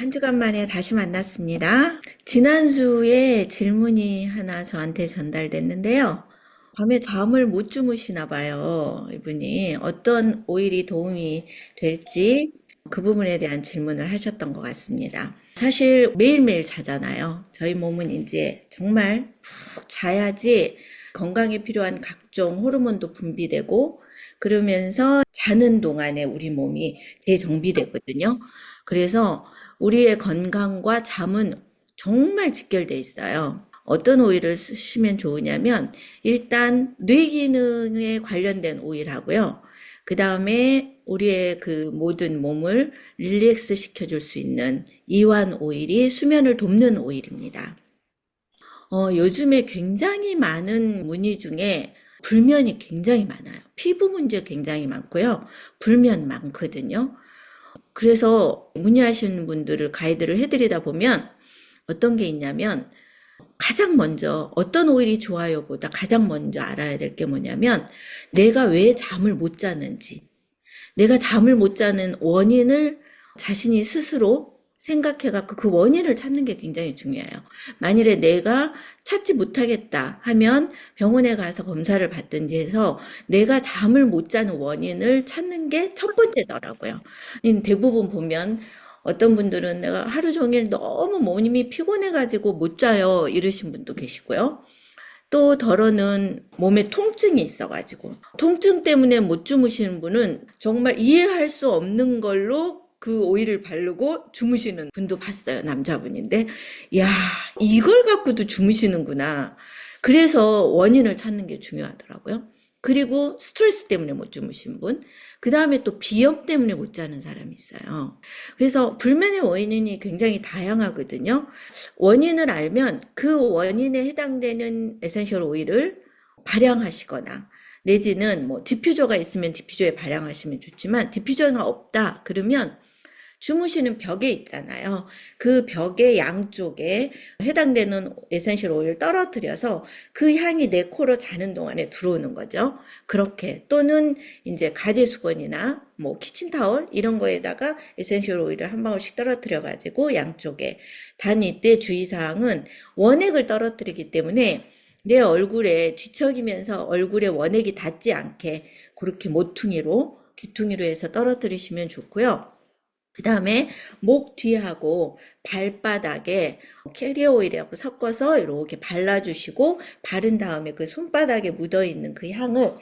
한 주간 만에 다시 만났습니다. 지난주에 질문이 하나 저한테 전달됐는데요. 밤에 잠을 못 주무시나 봐요. 이분이 어떤 오일이 도움이 될지 그 부분에 대한 질문을 하셨던 것 같습니다. 사실 매일매일 자잖아요. 저희 몸은 이제 정말 푹 자야지 건강에 필요한 각종 호르몬도 분비되고 그러면서 자는 동안에 우리 몸이 재정비되거든요. 그래서 우리의 건강과 잠은 정말 직결돼 있어요. 어떤 오일을 쓰시면 좋으냐면 일단 뇌 기능에 관련된 오일하고요. 그 다음에 우리의 그 모든 몸을 릴렉스 시켜줄 수 있는 이완 오일이 수면을 돕는 오일입니다. 요즘에 굉장히 많은 문의 중에 불면이 굉장히 많아요. 피부 문제 굉장히 많고요. 불면 많거든요. 그래서 문의하시는 분들을 가이드를 해드리다 보면 어떤 게 있냐면 가장 먼저 어떤 오일이 좋아요보다 가장 먼저 알아야 될 게 뭐냐면 내가 왜 잠을 못 자는지, 내가 잠을 못 자는 원인을 자신이 스스로 생각해갖고 그 원인을 찾는 게 굉장히 중요해요. 만일에 내가 찾지 못하겠다 하면 병원에 가서 검사를 받든지 해서 내가 잠을 못 자는 원인을 찾는 게 첫 번째더라고요. 대부분 보면 어떤 분들은 내가 하루 종일 너무 몸이 피곤해가지고 못 자요 이러신 분도 계시고요. 또 덜어는 몸에 통증이 있어가지고 통증 때문에 못 주무시는 분은 정말 이해할 수 없는 걸로 그 오일을 바르고 주무시는 분도 봤어요. 남자분인데 야 이걸 갖고도 주무시는구나. 그래서 원인을 찾는 게 중요하더라고요. 그리고 스트레스 때문에 못 주무신 분, 그 다음에 또 비염 때문에 못 자는 사람이 있어요. 그래서 불면의 원인이 굉장히 다양하거든요. 원인을 알면 그 원인에 해당되는 에센셜 오일을 발향하시거나 내지는 뭐 디퓨저가 있으면 디퓨저에 발향하시면 좋지만 디퓨저가 없다 그러면 주무시는 벽에 있잖아요. 그 벽의 양쪽에 해당되는 에센셜 오일을 떨어뜨려서 그 향이 내 코로 자는 동안에 들어오는 거죠. 그렇게 또는 이제 가제 수건이나 뭐 키친타월 이런 거에다가 에센셜 오일을 한 방울씩 떨어뜨려 가지고 양쪽에 단 이때 주의사항은 원액을 떨어뜨리기 때문에 내 얼굴에 뒤척이면서 얼굴에 원액이 닿지 않게 그렇게 모퉁이로 귀퉁이로 해서 떨어뜨리시면 좋고요. 그 다음에 목 뒤하고 발바닥에 캐리어 오일하고 섞어서 이렇게 발라주시고 바른 다음에 그 손바닥에 묻어있는 그 향을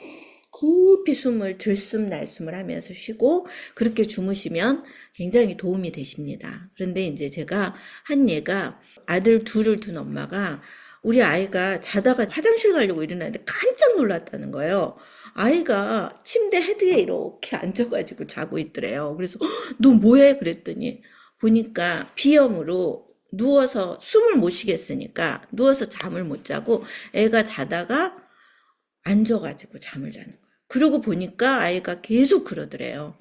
깊이 숨을 들숨 날숨을 하면서 쉬고 그렇게 주무시면 굉장히 도움이 되십니다. 그런데 이제 제가 한 예가 아들 둘을 둔 엄마가 우리 아이가 자다가 화장실 가려고 일어났는데 깜짝 놀랐다는 거예요. 아이가 침대 헤드에 이렇게 앉아가지고 자고 있더래요. 그래서 너 뭐해? 그랬더니 보니까 비염으로 누워서 숨을 못 쉬겠으니까 누워서 잠을 못 자고 애가 자다가 앉아가지고 잠을 자는 거예요. 그러고 보니까 아이가 계속 그러더래요.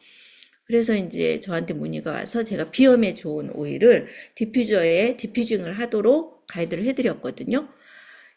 그래서 이제 저한테 문의가 와서 제가 비염에 좋은 오일을 디퓨저에 디퓨징을 하도록 가이드를 해드렸거든요.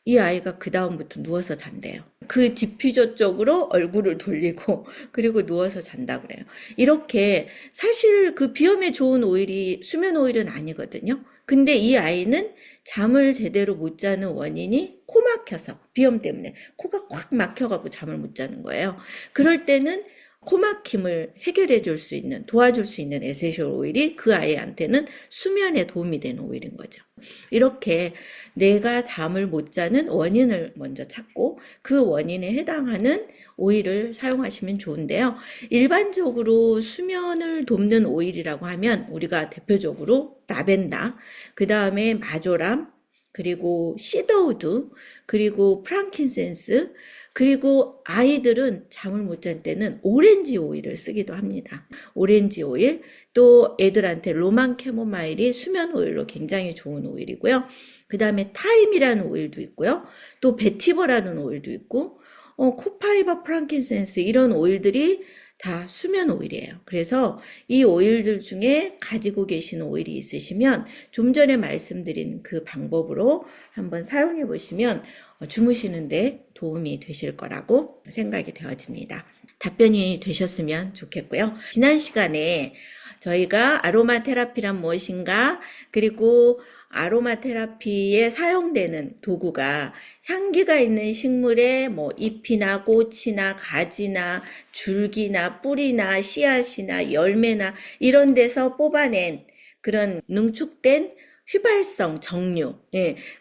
이 아이가 그 다음부터 누워서 잔대요. 그 디퓨저 쪽으로 얼굴을 돌리고 그리고 누워서 잔다 그래요. 이렇게 사실 그 비염에 좋은 오일이 수면 오일은 아니거든요. 근데 이 아이는 잠을 제대로 못 자는 원인이 코 막혀서 비염 때문에 코가 꽉 막혀가지고 잠을 못 자는 거예요. 그럴 때는 코 막힘을 해결해 줄 수 있는, 도와줄 수 있는 에센셜 오일이 그 아이한테는 수면에 도움이 되는 오일인 거죠. 이렇게 내가 잠을 못 자는 원인을 먼저 찾고 그 원인에 해당하는 오일을 사용하시면 좋은데요. 일반적으로 수면을 돕는 오일이라고 하면 우리가 대표적으로 라벤더, 그 다음에 마조람, 그리고 시더우드, 그리고 프랑킨센스, 그리고 아이들은 잠을 못 잔 때는 오렌지 오일을 쓰기도 합니다. 오렌지 오일, 또 애들한테 로만 캐모마일이 수면 오일로 굉장히 좋은 오일이고요. 그 다음에 타임이라는 오일도 있고요. 또 베티버라는 오일도 있고, 코파이버 프랑킨센스 이런 오일들이 다 수면 오일이에요. 그래서 이 오일들 중에 가지고 계신 오일이 있으시면 좀 전에 말씀드린 그 방법으로 한번 사용해 보시면 주무시는데 도움이 되실 거라고 생각이 되어집니다. 답변이 되셨으면 좋겠고요. 지난 시간에 저희가 아로마 테라피란 무엇인가, 그리고 아로마 테라피에 사용되는 도구가 향기가 있는 식물의 잎이나 꽃이나 가지나 줄기나 뿌리나 씨앗이나 열매나 이런 데서 뽑아낸 그런 능축된 휘발성 정류,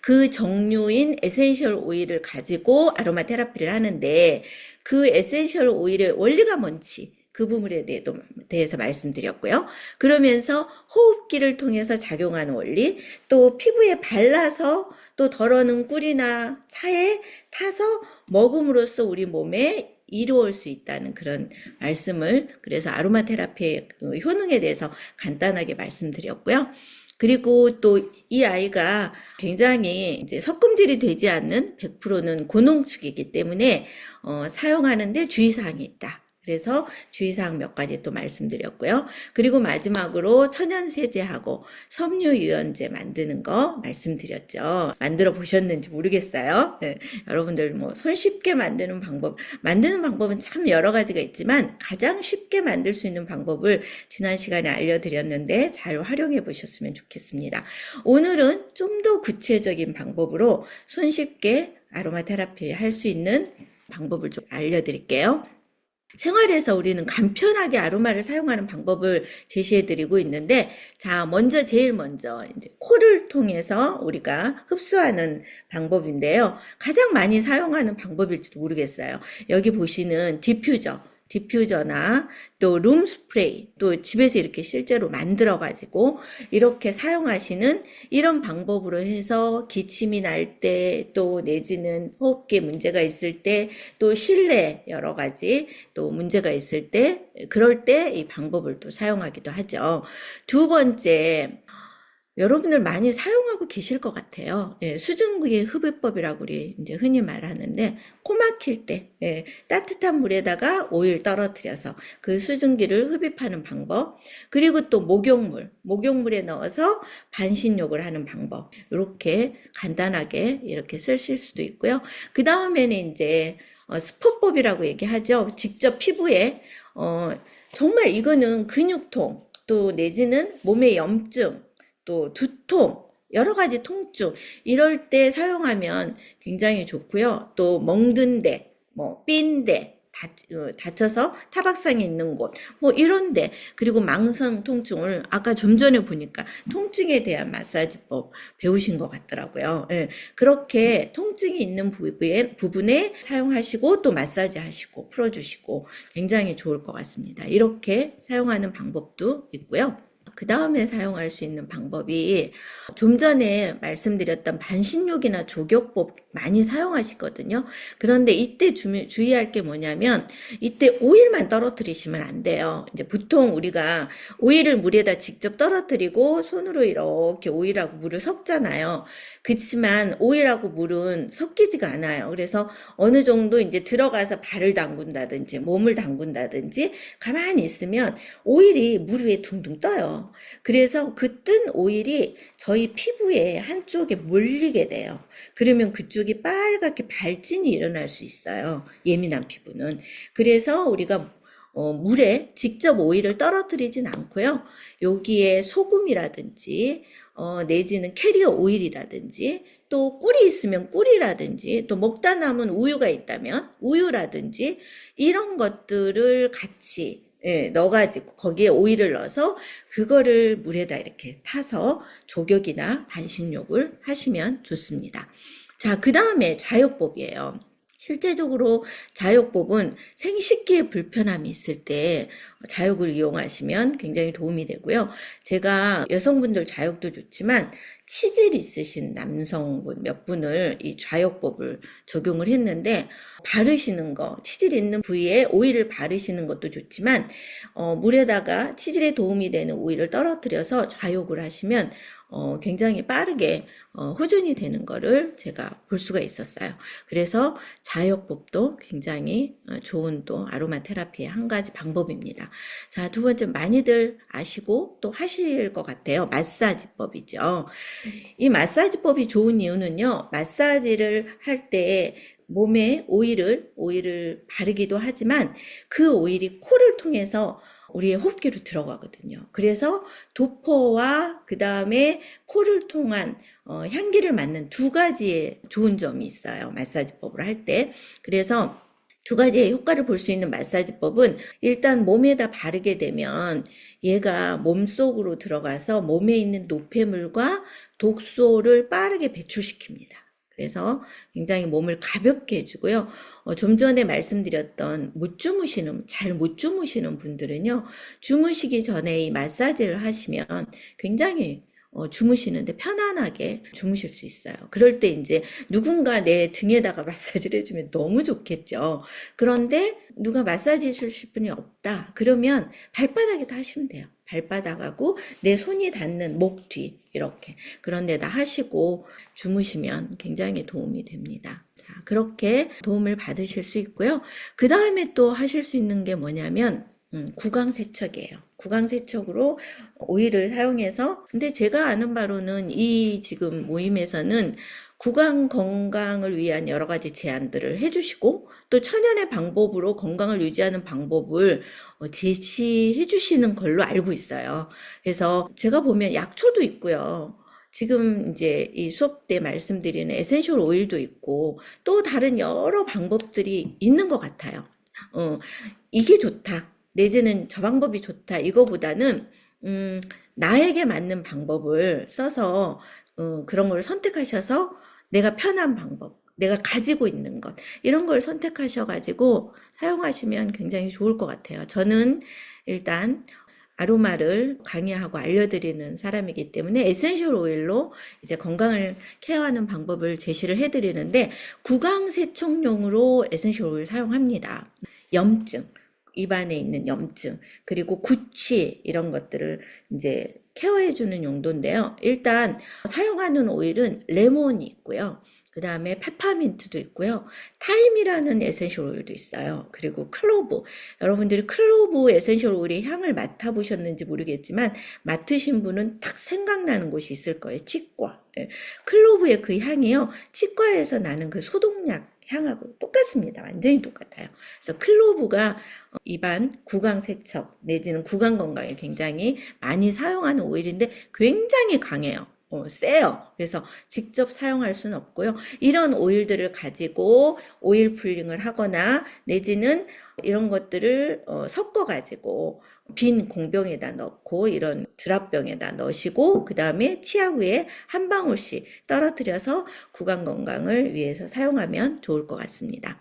그 정류인 에센셜 오일을 가지고 아로마 테라피를 하는데, 그 에센셜 오일의 원리가 뭔지 그 부분에 대해서 말씀드렸고요. 그러면서 호흡기를 통해서 작용하는 원리, 또 피부에 발라서 또 덜어는 꿀이나 차에 타서 먹음으로써 우리 몸에 이루어올 수 있다는 그런 말씀을, 그래서 아로마 테라피의 그 효능에 대해서 간단하게 말씀드렸고요. 그리고 또 이 아이가 굉장히 이제 석금질이 되지 않는 100%는 고농축이기 때문에 사용하는데 주의사항이 있다. 그래서 주의사항 몇 가지 또 말씀드렸고요. 그리고 마지막으로 천연세제하고 섬유유연제 만드는 거 말씀드렸죠. 만들어 보셨는지 모르겠어요. 네, 여러분들 손쉽게 만드는 방법은 참 여러 가지가 있지만 가장 쉽게 만들 수 있는 방법을 지난 시간에 알려드렸는데 잘 활용해 보셨으면 좋겠습니다. 오늘은 좀 더 구체적인 방법으로 손쉽게 아로마 테라피 할 수 있는 방법을 좀 알려드릴게요. 생활에서 우리는 간편하게 아로마를 사용하는 방법을 제시해 드리고 있는데, 자, 제일 먼저 이제 코를 통해서 우리가 흡수하는 방법인데요. 가장 많이 사용하는 방법일지도 모르겠어요. 여기 보시는 디퓨저나 또 룸 스프레이, 또 집에서 이렇게 실제로 만들어 가지고 이렇게 사용하시는 이런 방법으로 해서 기침이 날 때, 또 내지는 호흡기에 문제가 있을 때, 또 실내 여러 가지 또 문제가 있을 때, 그럴 때 이 방법을 또 사용하기도 하죠. 두 번째, 여러분들 많이 사용하고 계실 것 같아요. 수증기 흡입법이라고 우리 이제 흔히 말하는데, 코 막힐 때 따뜻한 물에다가 오일 떨어뜨려서 그 수증기를 흡입하는 방법, 그리고 또 목욕물에 넣어서 반신욕을 하는 방법, 이렇게 간단하게 이렇게 쓰실 수도 있고요. 그 다음에는 이제 스포법이라고 얘기하죠. 직접 피부에 정말 이거는 근육통, 또 내지는 몸의 염증, 또 두통, 여러 가지 통증, 이럴 때 사용하면 굉장히 좋고요. 또 멍든 데, 삔 데, 다쳐서 타박상이 있는 곳, 이런 데, 그리고 망성 통증을 아까 좀 전에 보니까 통증에 대한 마사지법 배우신 것 같더라고요. 그렇게 통증이 있는 부분에 사용하시고 또 마사지 하시고 풀어주시고 굉장히 좋을 것 같습니다. 이렇게 사용하는 방법도 있고요. 그 다음에 사용할 수 있는 방법이 좀 전에 말씀드렸던 반신욕이나 족욕법 많이 사용하시거든요. 그런데 이때 주의할 게 뭐냐면, 이때 오일만 떨어뜨리시면 안 돼요. 이제 보통 우리가 오일을 물에다 직접 떨어뜨리고 손으로 이렇게 오일하고 물을 섞잖아요. 그렇지만 오일하고 물은 섞이지가 않아요. 그래서 어느 정도 이제 들어가서 발을 담근다든지 몸을 담근다든지 가만히 있으면 오일이 물 위에 둥둥 떠요. 그래서 그 뜬 오일이 저희 피부에 한쪽에 몰리게 돼요. 그러면 그쪽이 빨갛게 발진이 일어날 수 있어요. 예민한 피부는. 그래서 우리가 물에 직접 오일을 떨어뜨리진 않고요. 여기에 소금이라든지 내지는 캐리어 오일이라든지, 또 꿀이 있으면 꿀이라든지, 또 먹다 남은 우유가 있다면 우유라든지, 이런 것들을 같이 넣어가지고 거기에 오일을 넣어서 그거를 물에다 이렇게 타서 족욕이나 반신욕을 하시면 좋습니다. 자, 그 다음에 좌욕법이에요. 실제적으로 좌욕법은 생식기에 불편함이 있을 때 좌욕을 이용하시면 굉장히 도움이 되고요. 제가 여성분들 좌욕도 좋지만 치질 있으신 남성분 몇 분을 이 좌욕법을 적용을 했는데, 바르시는 거, 치질 있는 부위에 오일을 바르시는 것도 좋지만 물에다가 치질에 도움이 되는 오일을 떨어뜨려서 좌욕을 하시면 굉장히 빠르게 호전이 되는 거를 제가 볼 수가 있었어요. 그래서 좌욕법도 굉장히 좋은 또 아로마 테라피의 한 가지 방법입니다. 자, 두 번째 많이들 아시고 또 하실 것 같아요. 마사지법이죠. 이 마사지법이 좋은 이유는요, 마사지를 할 때 몸에 오일을 바르기도 하지만 그 오일이 코를 통해서 우리의 호흡기로 들어가거든요. 그래서 도포와 그 다음에 코를 통한 향기를 맡는 두 가지의 좋은 점이 있어요. 마사지법을 할 때. 그래서 두 가지의 효과를 볼 수 있는 마사지법은 일단 몸에다 바르게 되면 얘가 몸속으로 들어가서 몸에 있는 노폐물과 독소를 빠르게 배출시킵니다. 그래서 굉장히 몸을 가볍게 해주고요. 좀 전에 말씀드렸던 잘 못 주무시는 분들은요, 주무시기 전에 이 마사지를 하시면 굉장히 주무시는데 편안하게 주무실 수 있어요. 그럴 때 이제 누군가 내 등에다가 마사지를 해주면 너무 좋겠죠. 그런데 누가 마사지 해주실 분이 없다. 그러면 발바닥에다 하시면 돼요. 발바닥하고 내 손이 닿는 목 뒤, 이렇게. 그런 데다 하시고 주무시면 굉장히 도움이 됩니다. 자, 그렇게 도움을 받으실 수 있고요. 그 다음에 또 하실 수 있는 게 뭐냐면, 구강세척이에요. 구강세척으로 오일을 사용해서, 근데 제가 아는 바로는 이 지금 모임에서는 구강 건강을 위한 여러 가지 제안들을 해주시고, 또 천연의 방법으로 건강을 유지하는 방법을 제시해 주시는 걸로 알고 있어요. 그래서 제가 보면 약초도 있고요. 지금 이제 이 수업 때 말씀드리는 에센셜 오일도 있고, 또 다른 여러 방법들이 있는 것 같아요. 이게 좋다. 내지는 저 방법이 좋다. 이거보다는, 나에게 맞는 방법을 써서, 그런 걸 선택하셔서 내가 편한 방법, 내가 가지고 있는 것, 이런 걸 선택하셔가지고 사용하시면 굉장히 좋을 것 같아요. 저는 일단 아로마를 강의하고 알려드리는 사람이기 때문에 에센셜 오일로 이제 건강을 케어하는 방법을 제시를 해드리는데, 구강세척용으로 에센셜 오일 사용합니다. 염증, 입안에 있는 염증, 그리고 구취, 이런 것들을 이제 케어해주는 용도인데요. 일단 사용하는 오일은 레몬이 있고요. 그 다음에 페퍼민트도 있고요. 타임이라는 에센셜 오일도 있어요. 그리고 클로브. 여러분들이 클로브 에센셜 오일의 향을 맡아보셨는지 모르겠지만 맡으신 분은 딱 생각나는 곳이 있을 거예요. 치과. 클로브의 그 향이요, 치과에서 나는 그 소독약 향하고 똑같습니다. 완전히 똑같아요. 그래서 클로브가 입안 구강 세척 내지는 구강 건강에 굉장히 많이 사용하는 오일인데 굉장히 강해요. 세요. 그래서 직접 사용할 수는 없고요. 이런 오일들을 가지고 오일 풀링을 하거나 내지는 이런 것들을 섞어 가지고 빈 공병에다 넣고 이런 드랍병에다 넣으시고 그 다음에 치아 위에 한 방울씩 떨어뜨려서 구강 건강을 위해서 사용하면 좋을 것 같습니다.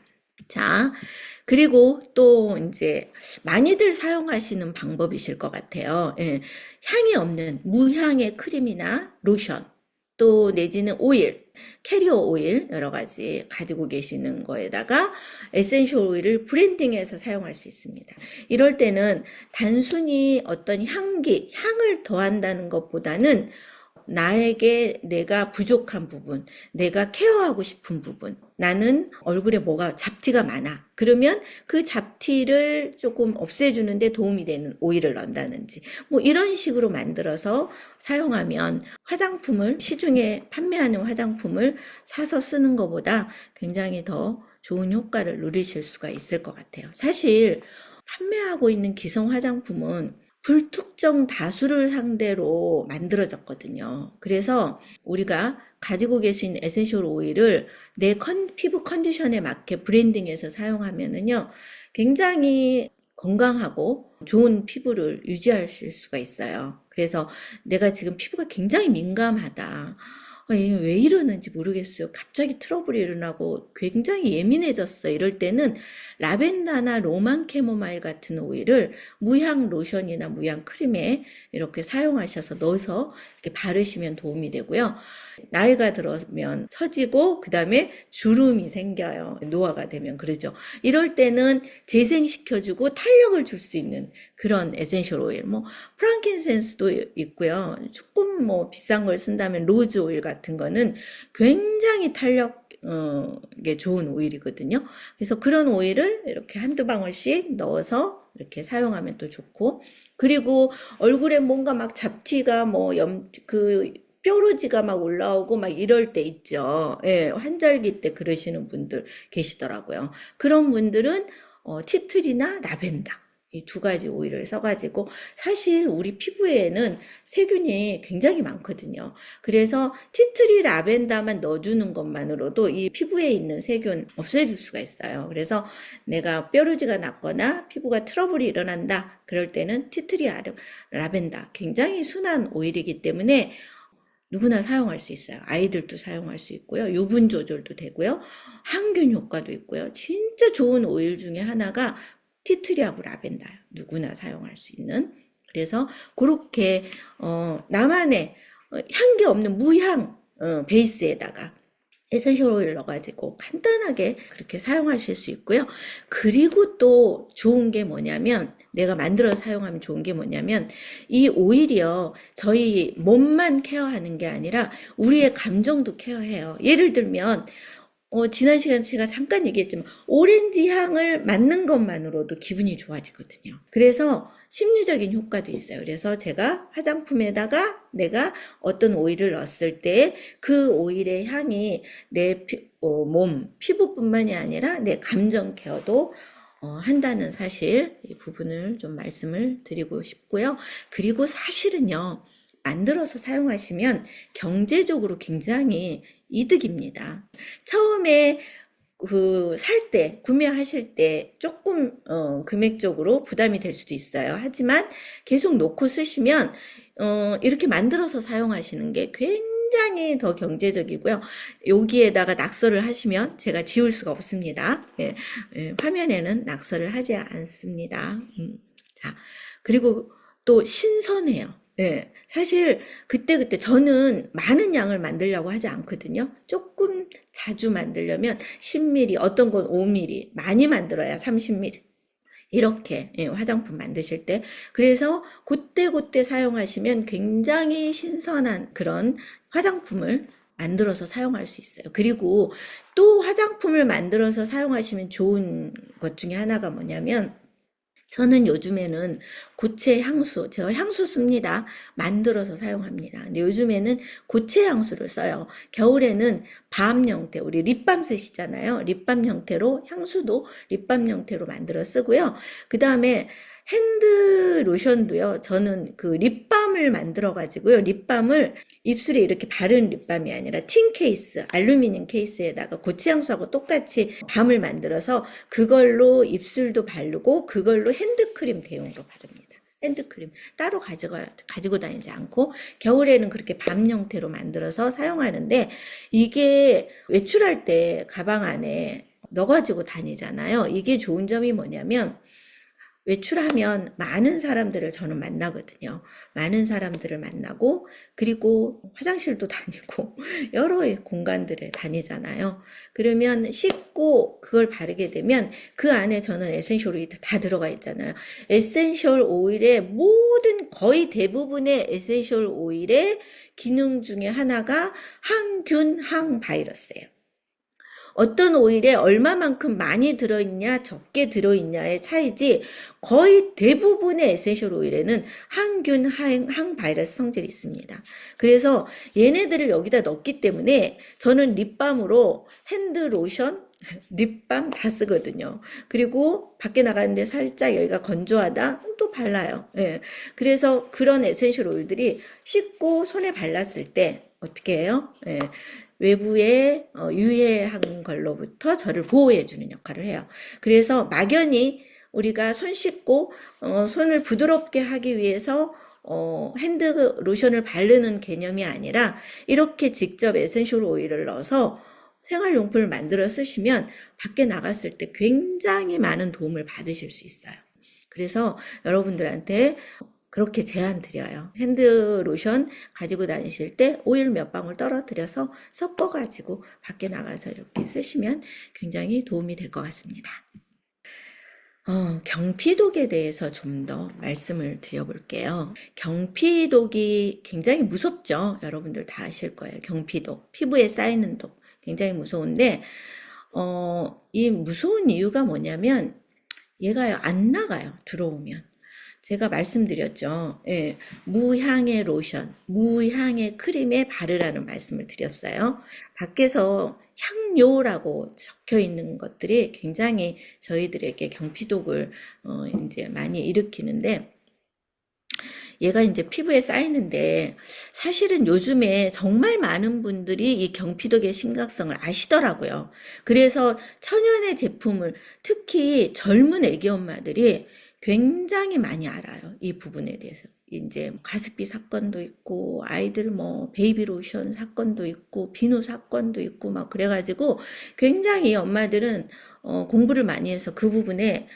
자, 그리고 또 이제 많이들 사용하시는 방법이실 것 같아요. 예, 향이 없는 무향의 크림이나 로션, 또 내지는 오일, 캐리어 오일 여러 가지 가지고 계시는 거에다가 에센셜 오일을 브랜딩해서 사용할 수 있습니다. 이럴 때는 단순히 어떤 향을 더한다는 것보다는 나에게 내가 부족한 부분, 내가 케어하고 싶은 부분, 나는 얼굴에 뭐가 잡티가 많아. 그러면 그 잡티를 조금 없애주는데 도움이 되는 오일을 넣는다든지, 뭐 이런 식으로 만들어서 사용하면 시중에 판매하는 화장품을 사서 쓰는 것보다 굉장히 더 좋은 효과를 누리실 수가 있을 것 같아요. 사실 판매하고 있는 기성 화장품은 불특정 다수를 상대로 만들어졌거든요. 그래서 우리가 가지고 계신 에센셜 오일을 내 피부 컨디션에 맞게 브랜딩해서 사용하면은요, 굉장히 건강하고 좋은 피부를 유지하실 수가 있어요. 그래서 내가 지금 피부가 굉장히 민감하다. 이게 왜 이러는지 모르겠어요. 갑자기 트러블이 일어나고 굉장히 예민해졌어. 이럴 때는 라벤더나 로만 캐모마일 같은 오일을 무향 로션이나 무향 크림에 이렇게 사용하셔서 넣어서 이렇게 바르시면 도움이 되고요. 나이가 들면 처지고 그 다음에 주름이 생겨요. 노화가 되면 그러죠. 이럴 때는 재생시켜주고 탄력을 줄 수 있는 그런 에센셜 오일, 뭐 프랑킨센스도 있고요. 조금 뭐 비싼 걸 쓴다면 로즈 오일 같은 거는 굉장히 탄력에 좋은 오일이거든요. 그래서 그런 오일을 이렇게 한두 방울씩 넣어서 이렇게 사용하면 또 좋고, 그리고 얼굴에 뭔가 막 잡티가 뾰루지가 막 올라오고 막 이럴 때 있죠. 예, 환절기 때 그러시는 분들 계시더라고요. 그런 분들은 티트리나 라벤더 이 두 가지 오일을 써가지고, 사실 우리 피부에는 세균이 굉장히 많거든요. 그래서 티트리 라벤더만 넣어주는 것만으로도 이 피부에 있는 세균 없애줄 수가 있어요. 그래서 내가 뾰루지가 났거나 피부가 트러블이 일어난다 그럴 때는 티트리 라벤더 굉장히 순한 오일이기 때문에 누구나 사용할 수 있어요. 아이들도 사용할 수 있고요. 유분 조절도 되고요. 항균 효과도 있고요. 진짜 좋은 오일 중에 하나가 티트리하고 라벤더예요. 누구나 사용할 수 있는. 그래서 그렇게 나만의 향기 없는 무향 베이스에다가 에센셜 오일 넣어가지고 간단하게 그렇게 사용하실 수 있고요. 그리고 또 좋은 게 뭐냐면, 내가 만들어 사용하면 좋은 게 뭐냐면, 이 오일이요, 저희 몸만 케어하는 게 아니라 우리의 감정도 케어해요. 예를 들면 지난 시간에 제가 잠깐 얘기했지만 오렌지 향을 맡는 것만으로도 기분이 좋아지거든요. 그래서 심리적인 효과도 있어요. 그래서 제가 화장품에다가 내가 어떤 오일을 넣었을 때 그 오일의 향이 내 몸, 피부뿐만이 아니라 내 감정 케어도 한다는 사실, 이 부분을 좀 말씀을 드리고 싶고요. 그리고 사실은요, 만들어서 사용하시면 경제적으로 굉장히 이득입니다. 처음에 살 때, 구매하실 때 조금 금액적으로 부담이 될 수도 있어요. 하지만 계속 놓고 쓰시면 이렇게 만들어서 사용하시는 게 굉장히 더 경제적이고요. 여기에다가 낙서를 하시면 제가 지울 수가 없습니다. 예, 화면에는 낙서를 하지 않습니다. 자, 그리고 또 신선해요. 예, 사실 그때그때 저는 많은 양을 만들려고 하지 않거든요. 조금 자주 만들려면 10ml, 어떤 건 5ml, 많이 만들어야 30ml. 이렇게 화장품 만드실 때, 그래서 그때그때 사용하시면 굉장히 신선한 그런 화장품을 만들어서 사용할 수 있어요. 그리고 또 화장품을 만들어서 사용하시면 좋은 것 중에 하나가 뭐냐면, 저는 요즘에는 고체 향수, 제가 향수 씁니다. 만들어서 사용합니다. 근데 요즘에는 고체 향수를 써요. 겨울에는 밤 형태, 우리 립밤 쓰시잖아요. 립밤 형태로, 향수도 립밤 형태로 만들어 쓰고요. 그 다음에 핸드 로션도요. 저는 그 립밤을 만들어 가지고요. 립밤을 입술에 이렇게 바른 립밤이 아니라 틴 케이스, 알루미늄 케이스에다가 고체 향수하고 똑같이 밤을 만들어서 그걸로 입술도 바르고 그걸로 핸드크림 대용으로 바릅니다. 핸드크림 따로 가지고 다니지 않고 겨울에는 그렇게 밤 형태로 만들어서 사용하는데, 이게 외출할 때 가방 안에 넣어가지고 다니잖아요. 이게 좋은 점이 뭐냐면, 외출하면 많은 사람들을 저는 만나거든요. 많은 사람들을 만나고, 그리고 화장실도 다니고, 여러 공간들에 다니잖아요. 그러면 씻고 그걸 바르게 되면 그 안에 저는 에센셜 오일이 다 들어가 있잖아요. 에센셜 오일의 모든, 거의 대부분의 에센셜 오일의 기능 중에 하나가 항균, 항바이러스예요. 어떤 오일에 얼마만큼 많이 들어있냐, 적게 들어있냐의 차이지, 거의 대부분의 에센셜 오일에는 항균, 항바이러스 성질이 있습니다. 그래서 얘네들을 여기다 넣기 때문에 저는 립밤으로 핸드 로션, 립밤 다 쓰거든요. 그리고 밖에 나가는데 살짝 여기가 건조하다? 또 발라요. 예. 그래서 그런 에센셜 오일들이 씻고 손에 발랐을 때 어떻게 해요? 예. 외부에 유해한 걸로부터 저를 보호해주는 역할을 해요. 그래서 막연히 우리가 손 씻고 손을 부드럽게 하기 위해서 핸드 로션을 바르는 개념이 아니라, 이렇게 직접 에센셜 오일을 넣어서 생활용품을 만들어 쓰시면 밖에 나갔을 때 굉장히 많은 도움을 받으실 수 있어요. 그래서 여러분들한테 그렇게 제안 드려요. 핸드 로션 가지고 다니실 때 오일 몇 방울 떨어뜨려서 섞어가지고 밖에 나가서 이렇게 쓰시면 굉장히 도움이 될 것 같습니다. 경피독에 대해서 좀 더 말씀을 드려볼게요. 경피독이 굉장히 무섭죠. 여러분들 다 아실 거예요. 경피독, 피부에 쌓이는 독 굉장히 무서운데, 이 무서운 이유가 뭐냐면, 얘가요, 안 나가요, 들어오면. 제가 말씀드렸죠. 예, 무향의 로션, 무향의 크림에 바르라는 말씀을 드렸어요. 밖에서 향료라고 적혀 있는 것들이 굉장히 저희들에게 경피독을 이제 많이 일으키는데, 얘가 이제 피부에 쌓이는데, 사실은 요즘에 정말 많은 분들이 이 경피독의 심각성을 아시더라고요. 그래서 천연의 제품을, 특히 젊은 애기 엄마들이 굉장히 많이 알아요. 이 부분에 대해서. 이제 가습기 사건도 있고, 아이들 뭐 베이비 로션 사건도 있고, 비누 사건도 있고, 막 그래가지고 굉장히 엄마들은 공부를 많이 해서 그 부분에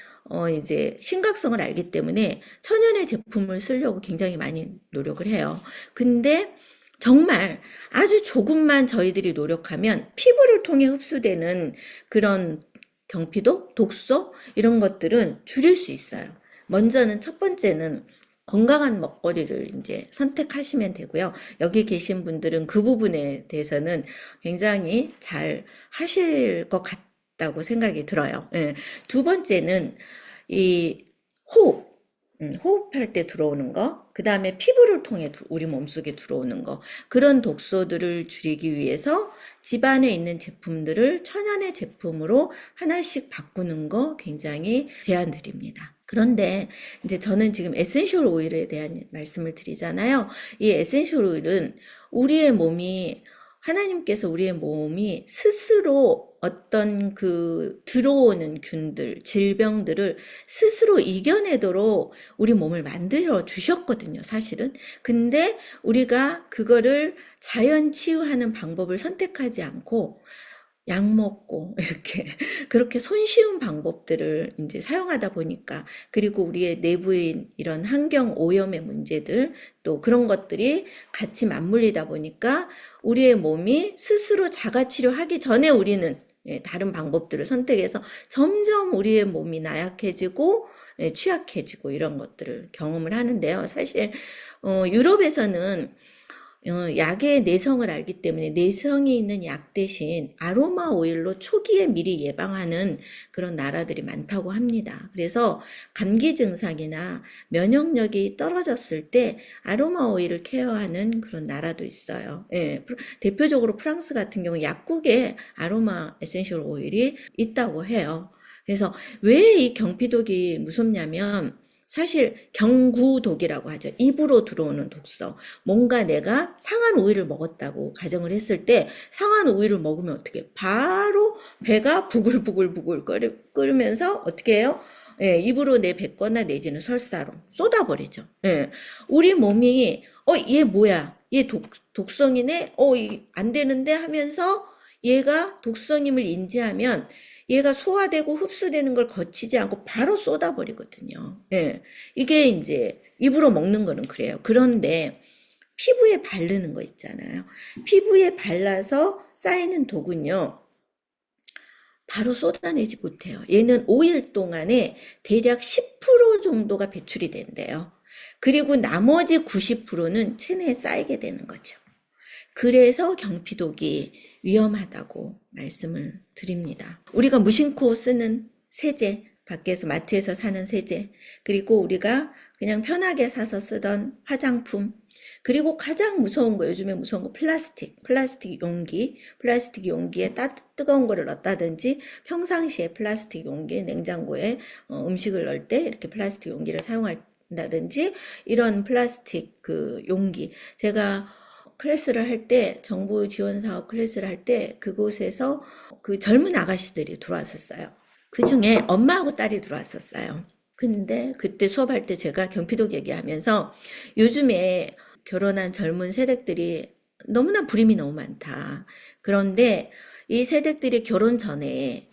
이제 심각성을 알기 때문에 천연의 제품을 쓰려고 굉장히 많이 노력을 해요. 근데 정말 아주 조금만 저희들이 노력하면 피부를 통해 흡수되는 그런 경피도, 독소 이런 것들은 줄일 수 있어요. 먼저는 첫 번째는 건강한 먹거리를 이제 선택하시면 되고요. 여기 계신 분들은 그 부분에 대해서는 굉장히 잘 하실 것 같다고 생각이 들어요. 예. 두 번째는 이 호흡, 호흡할 때 들어오는 거, 그 다음에 피부를 통해 우리 몸속에 들어오는 거, 그런 독소들을 줄이기 위해서 집안에 있는 제품들을 천연의 제품으로 하나씩 바꾸는 거 굉장히 제안드립니다. 그런데 이제 저는 지금 에센셜 오일에 대한 말씀을 드리잖아요. 이 에센셜 오일은 우리의 몸이 하나님께서 우리의 몸이 스스로 어떤 그 들어오는 균들, 질병들을 스스로 이겨내도록 우리 몸을 만들어 주셨거든요, 사실은. 근데 우리가 그거를 자연 치유하는 방법을 선택하지 않고 약 먹고 이렇게 그렇게 손쉬운 방법들을 이제 사용하다 보니까, 그리고 우리의 내부인 이런 환경 오염의 문제들 또 그런 것들이 같이 맞물리다 보니까 우리의 몸이 스스로 자가 치료하기 전에 우리는 다른 방법들을 선택해서 점점 우리의 몸이 나약해지고 취약해지고 이런 것들을 경험을 하는데요. 사실 유럽에서는 약의 내성을 알기 때문에 내성이 있는 약 대신 아로마 오일로 초기에 미리 예방하는 그런 나라들이 많다고 합니다. 그래서 감기 증상이나 면역력이 떨어졌을 때 아로마 오일을 케어하는 그런 나라도 있어요. 예, 대표적으로 프랑스 같은 경우 약국에 아로마 에센셜 오일이 있다고 해요. 그래서 왜 이 경피독이 무섭냐면, 사실 경구독이라고 하죠. 입으로 들어오는 독소. 뭔가 내가 상한 우유를 먹었다고 가정을 했을 때, 상한 우유를 먹으면 어떻게 바로 배가 부글부글부글 끓으면서 어떻게 해요? 예, 입으로 내뱉거나 내지는 설사로 쏟아버리죠. 예, 우리 몸이 얘 뭐야? 얘 독성이네? 안 되는데 하면서 얘가 독성임을 인지하면 얘가 소화되고 흡수되는 걸 거치지 않고 바로 쏟아버리거든요. 예. 이게 이제 입으로 먹는 거는 그래요. 그런데 피부에 바르는 거 있잖아요. 피부에 발라서 쌓이는 독은요, 바로 쏟아내지 못해요. 얘는 5일 동안에 대략 10% 정도가 배출이 된대요. 그리고 나머지 90%는 체내에 쌓이게 되는 거죠. 그래서 경피독이 위험하다고 말씀을 드립니다. 우리가 무심코 쓰는 세제, 밖에서 마트에서 사는 세제, 그리고 우리가 그냥 편하게 사서 쓰던 화장품, 그리고 가장 무서운 거, 요즘에 무서운 거 플라스틱 용기, 플라스틱 용기에 뜨거운 거를 넣었다든지, 평상시에 플라스틱 용기, 냉장고에 음식을 넣을 때 이렇게 플라스틱 용기를 사용한다든지, 이런 플라스틱 그 용기. 제가 클래스를 할 때, 정부 지원 사업 클래스를 할 때 그곳에서 그 젊은 아가씨들이 들어왔었어요. 그 중에 엄마하고 딸이 들어왔었어요. 근데 그때 수업할 때 제가 경피독 얘기하면서, 요즘에 결혼한 젊은 세대들이 너무나 불임이 너무 많다. 그런데 이 세대들이 결혼 전에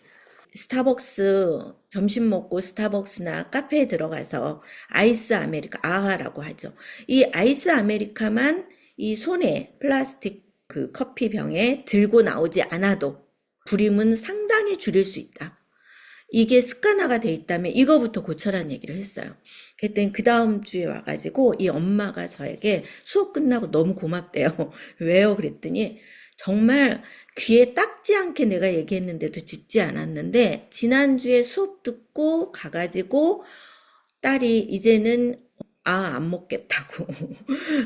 스타벅스 점심 먹고 스타벅스나 카페에 들어가서 아이스 아메리카, 아하라고 하죠. 이 아이스 아메리카만 이 손에 플라스틱 그 커피병에 들고 나오지 않아도 불임은 상당히 줄일 수 있다. 이게 습관화가 돼 있다면 이거부터 고쳐라는 얘기를 했어요. 그랬더니 그 다음 주에 와가지고 이 엄마가 저에게 수업 끝나고 너무 고맙대요. 왜요? 그랬더니 정말 귀에 닦지 않게 내가 얘기했는데도 듣지 않았는데 지난주에 수업 듣고 가가지고 딸이 이제는 안 먹겠다고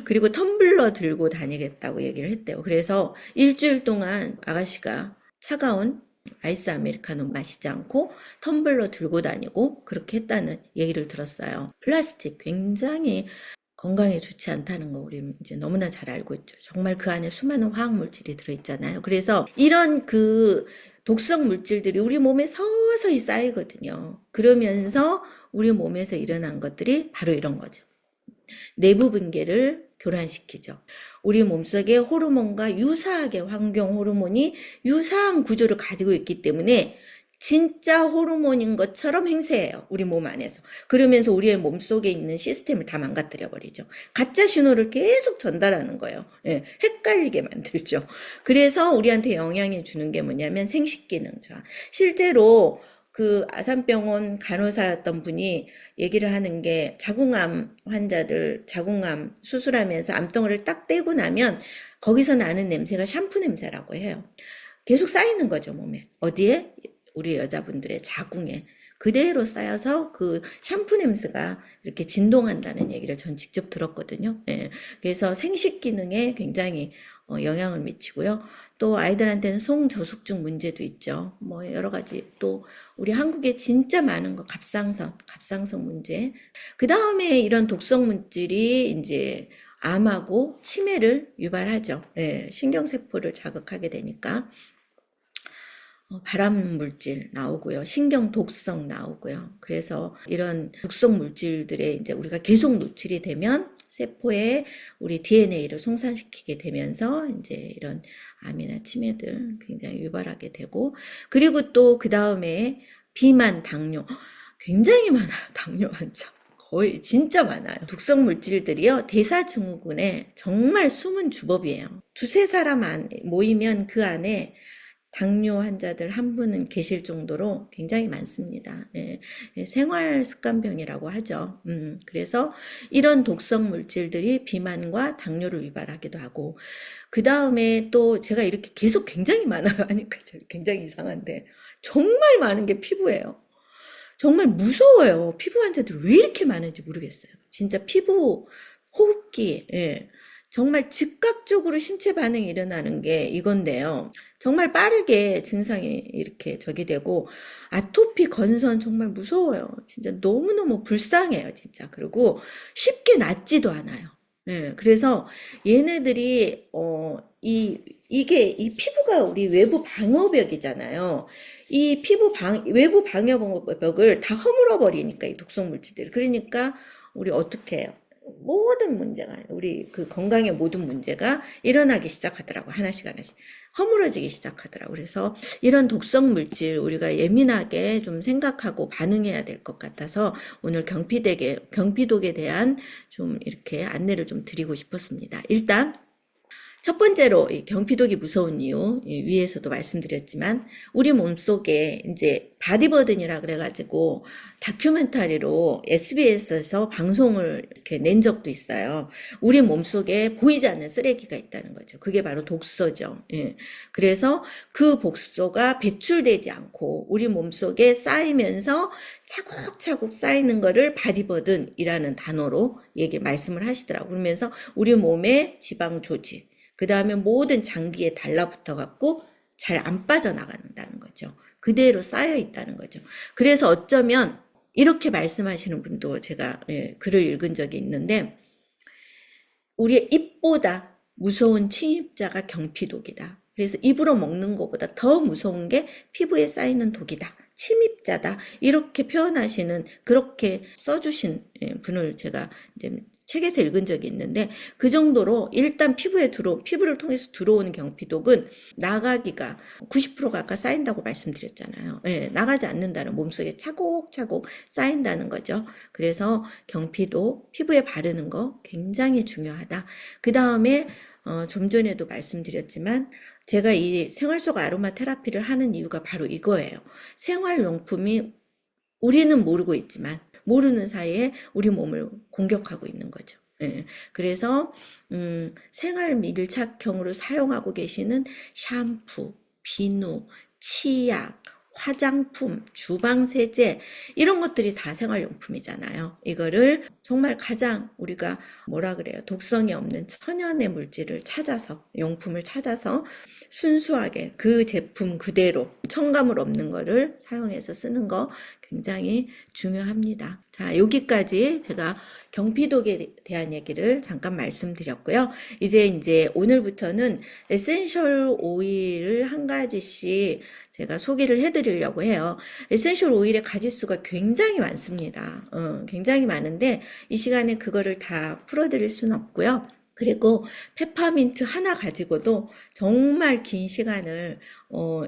그리고 텀블러 들고 다니겠다고 얘기를 했대요. 그래서 일주일 동안 아가씨가 차가운 아이스 아메리카노 마시지 않고 텀블러 들고 다니고 그렇게 했다는 얘기를 들었어요. 플라스틱 굉장히 건강에 좋지 않다는 거 우리 이제 너무나 잘 알고 있죠. 정말 그 안에 수많은 화학 물질이 들어있잖아요. 그래서 이런 그 독성 물질들이 우리 몸에 서서히 쌓이거든요. 그러면서 우리 몸에서 일어난 것들이 바로 이런 거죠. 내부 분계를 교란시키죠. 우리 몸속에 호르몬과 유사하게 환경 호르몬이 유사한 구조를 가지고 있기 때문에 진짜 호르몬인 것처럼 행세해요. 우리 몸 안에서. 그러면서 우리의 몸속에 있는 시스템을 다 망가뜨려 버리죠. 가짜 신호를 계속 전달하는 거예요. 예, 헷갈리게 만들죠. 그래서 우리한테 영향을 주는 게 뭐냐면 생식기능 저하. 실제로 그 아산병원 간호사였던 분이 얘기를 하는 게 자궁암 환자들 자궁암 수술하면서 암덩어리를 딱 떼고 나면 거기서 나는 냄새가 샴푸 냄새라고 해요. 계속 쌓이는 거죠, 몸에. 어디에? 우리 여자분들의 자궁에 그대로 쌓여서 그 샴푸 냄새가 이렇게 진동한다는 얘기를 전 직접 들었거든요. 예. 그래서 생식 기능에 굉장히 영향을 미치고요. 또 아이들한테는 송저숙증 문제도 있죠. 뭐 여러 가지 또 우리 한국에 진짜 많은 거 갑상선 문제. 그 다음에 이런 독성 물질이 이제 암하고 치매를 유발하죠. 예. 신경세포를 자극하게 되니까. 발암 물질 나오고요. 신경 독성 나오고요. 그래서 이런 독성 물질들에 이제 우리가 계속 노출이 되면 세포에 우리 DNA를 손상시키게 되면서 이제 이런 암이나 치매들 굉장히 유발하게 되고 그리고 또 그 다음에 비만, 당뇨 굉장히 많아요. 당뇨 환자. 거의 진짜 많아요. 독성 물질들이요. 대사증후군의 정말 숨은 주법이에요. 두세 사람 모이면 그 안에 당뇨 환자들 한 분은 계실 정도로 굉장히 많습니다. 예, 생활 습관병이라고 하죠. 그래서 이런 독성 물질들이 비만과 당뇨를 유발하기도 하고, 그 다음에 또 제가 이렇게 계속 굉장히 많아요 하니까 굉장히 이상한데, 정말 많은 게 피부예요. 정말 무서워요. 피부 환자들 왜 이렇게 많은지 모르겠어요. 진짜 피부, 호흡기, 예. 정말 즉각적으로 신체 반응이 일어나는 게 이건데요. 정말 빠르게 증상이 이렇게 저기 되고 아토피 건선 정말 무서워요. 진짜 너무너무 불쌍해요, 진짜. 그리고 쉽게 낫지도 않아요. 예, 그래서 얘네들이 이게 이 피부가 우리 외부 방어벽이잖아요. 이 외부 방어벽을 다 허물어 버리니까 이 독성 물질들이. 그러니까 우리 어떻게 해요? 모든 문제가 우리 그 건강의 모든 문제가 일어나기 시작하더라고. 하나씩 허물어지기 시작하더라고. 그래서 이런 독성 물질 우리가 예민하게 좀 생각하고 반응해야 될 것 같아서 오늘 경피독에 대한 좀 이렇게 안내를 좀 드리고 싶었습니다. 일단 첫 번째로 이 경피독이 무서운 이유 위에서도 말씀드렸지만 우리 몸속에 이제 바디버든이라 그래가지고 다큐멘터리로 SBS에서 방송을 이렇게 낸 적도 있어요. 우리 몸속에 보이지 않는 쓰레기가 있다는 거죠. 그게 바로 독소죠. 예. 그래서 그 독소가 배출되지 않고 우리 몸속에 쌓이면서 차곡차곡 쌓이는 거를 바디버든이라는 단어로 말씀을 하시더라고요. 그러면서 우리 몸의 지방 조직 그 다음에 모든 장기에 달라붙어 갖고 잘 안 빠져나간다는 거죠. 그대로 쌓여 있다는 거죠. 그래서 어쩌면 이렇게 말씀하시는 분도 제가 글을 읽은 적이 있는데 우리의 입보다 무서운 침입자가 경피독이다. 그래서 입으로 먹는 것보다 더 무서운 게 피부에 쌓이는 독이다. 침입자다. 이렇게 표현하시는 그렇게 써주신 분을 제가 이제 책에서 읽은 적이 있는데 그 정도로 일단 피부를 통해서 들어오는 경피독은 나가기가 90%가 아까 쌓인다고 말씀드렸잖아요. 예, 나가지 않는다는 몸속에 차곡차곡 쌓인다는 거죠. 그래서 경피독 피부에 바르는 거 굉장히 중요하다. 그 다음에 좀 전에도 말씀드렸지만 제가 이 생활 속 아로마 테라피를 하는 이유가 바로 이거예요. 생활용품이 우리는 모르고 있지만 모르는 사이에 우리 몸을 공격하고 있는 거죠. 예. 그래서 생활 밀착형으로 사용하고 계시는 샴푸, 비누, 치약, 화장품, 주방 세제 이런 것들이 다 생활용품이잖아요. 이거를 정말 가장 우리가 뭐라 그래요? 독성이 없는 천연의 물질을 찾아서 용품을 찾아서 순수하게 그 제품 그대로 첨가물 없는 거를 사용해서 쓰는 거 굉장히 중요합니다. 자, 여기까지 제가 경피독에 대한 얘기를 잠깐 말씀드렸고요. 이제 오늘부터는 에센셜 오일을 한 가지씩 제가 소개를 해드리려고 해요. 에센셜 오일의 가지수가 굉장히 많습니다. 굉장히 많은데 이 시간에 그거를 다 풀어드릴 수는 없고요. 그리고 페퍼민트 하나 가지고도 정말 긴 시간을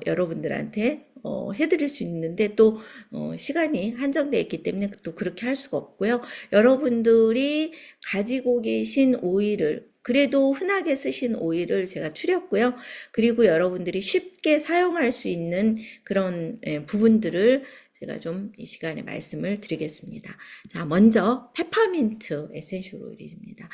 여러분들한테 해드릴 수 있는데 또 시간이 한정되어 있기 때문에 또 그렇게 할 수가 없고요. 여러분들이 가지고 계신 오일을 그래도 흔하게 쓰신 오일을 제가 추렸고요. 그리고 여러분들이 쉽게 사용할 수 있는 그런 부분들을 제가 좀 이 시간에 말씀을 드리겠습니다. 자, 먼저 페퍼민트 에센셜 오일입니다.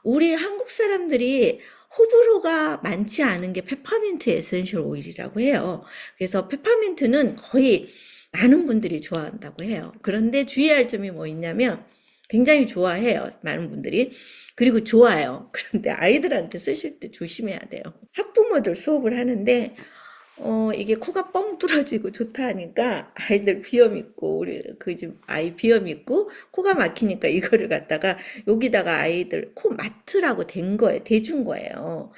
우리 한국 사람들이 호불호가 많지 않은 게 페퍼민트 에센셜 오일이라고 해요. 그래서 페퍼민트는 거의 많은 분들이 좋아한다고 해요. 그런데 주의할 점이 뭐 있냐면 굉장히 좋아해요. 많은 분들이. 그리고 좋아요. 그런데 아이들한테 쓰실 때 조심해야 돼요. 학부모들 수업을 하는데 이게 코가 뻥 뚫어지고 좋다 하니까 아이들 비염 있고, 우리 그 집 아이 비염 있고, 코가 막히니까 이거를 갖다가 여기다가 아이들 코 맡으라고 댄 거예요. 대준 거예요.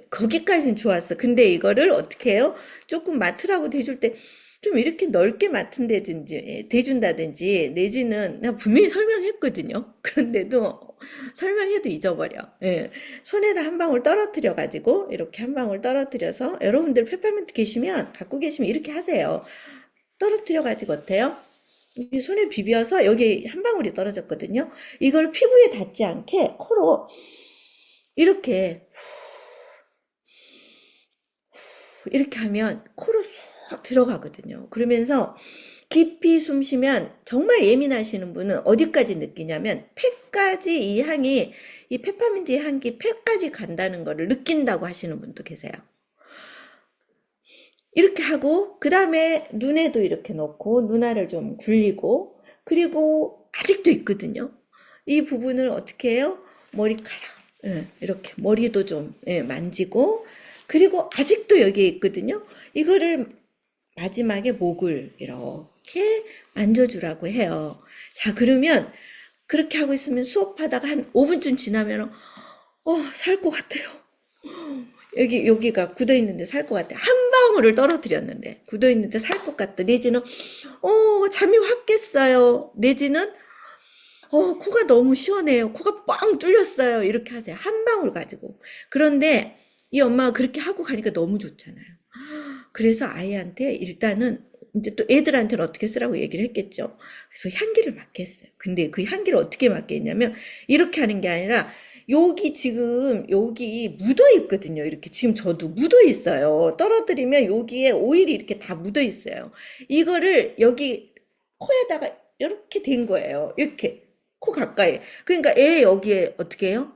거기까지는 좋았어. 근데 이거를 어떻게 해요? 조금 맡으라고 대줄 때 좀 이렇게 넓게 맡은다든지, 대준다든지, 내지는 내가 분명히 설명했거든요. 그런데도 설명해도 잊어버려. 예. 손에다 한 방울 떨어뜨려 가지고 이렇게 한 방울 떨어뜨려서 여러분들 페퍼민트 계시면 갖고 계시면 이렇게 하세요. 떨어뜨려 가지고 어때요? 이 손에 비벼서 여기 한 방울이 떨어졌거든요. 이걸 피부에 닿지 않게 코로 이렇게 이렇게 하면 코로 쏙 들어가거든요. 그러면서 깊이 숨 쉬면 정말 예민하시는 분은 어디까지 느끼냐면 폐까지 이 향이 이 페퍼민트의 향기 폐까지 간다는 거를 느낀다고 하시는 분도 계세요. 이렇게 하고 그 다음에 눈에도 이렇게 놓고 눈알을 좀 굴리고 그리고 아직도 있거든요. 이 부분을 어떻게 해요? 머리카락 이렇게 머리도 좀 만지고 그리고 아직도 여기에 있거든요. 이거를 마지막에 목을 이렇게 만져주라고 해요. 자, 그러면 그렇게 하고 있으면 수업하다가 한 5분쯤 지나면 살 것 같아요. 여기가 굳어 있는데 살 것 같아. 한 방울을 떨어뜨렸는데 굳어 있는데 살 것 같다. 내지는 잠이 확 깼어요. 내지는 코가 너무 시원해요. 코가 뻥 뚫렸어요. 이렇게 하세요. 한 방울 가지고. 그런데 이 엄마가 그렇게 하고 가니까 너무 좋잖아요. 그래서 아이한테 일단은 이제 또 애들한테는 어떻게 쓰라고 얘기를 했겠죠. 그래서 향기를 맡게 했어요. 근데 그 향기를 어떻게 맡게 했냐면 이렇게 하는 게 아니라 여기 지금 여기 묻어 있거든요. 이렇게 지금 저도 묻어 있어요. 떨어뜨리면 여기에 오일이 이렇게 다 묻어 있어요. 이거를 여기 코에다가 이렇게 댄 거예요. 이렇게 코 가까이. 그러니까 애 여기에 어떻게 해요?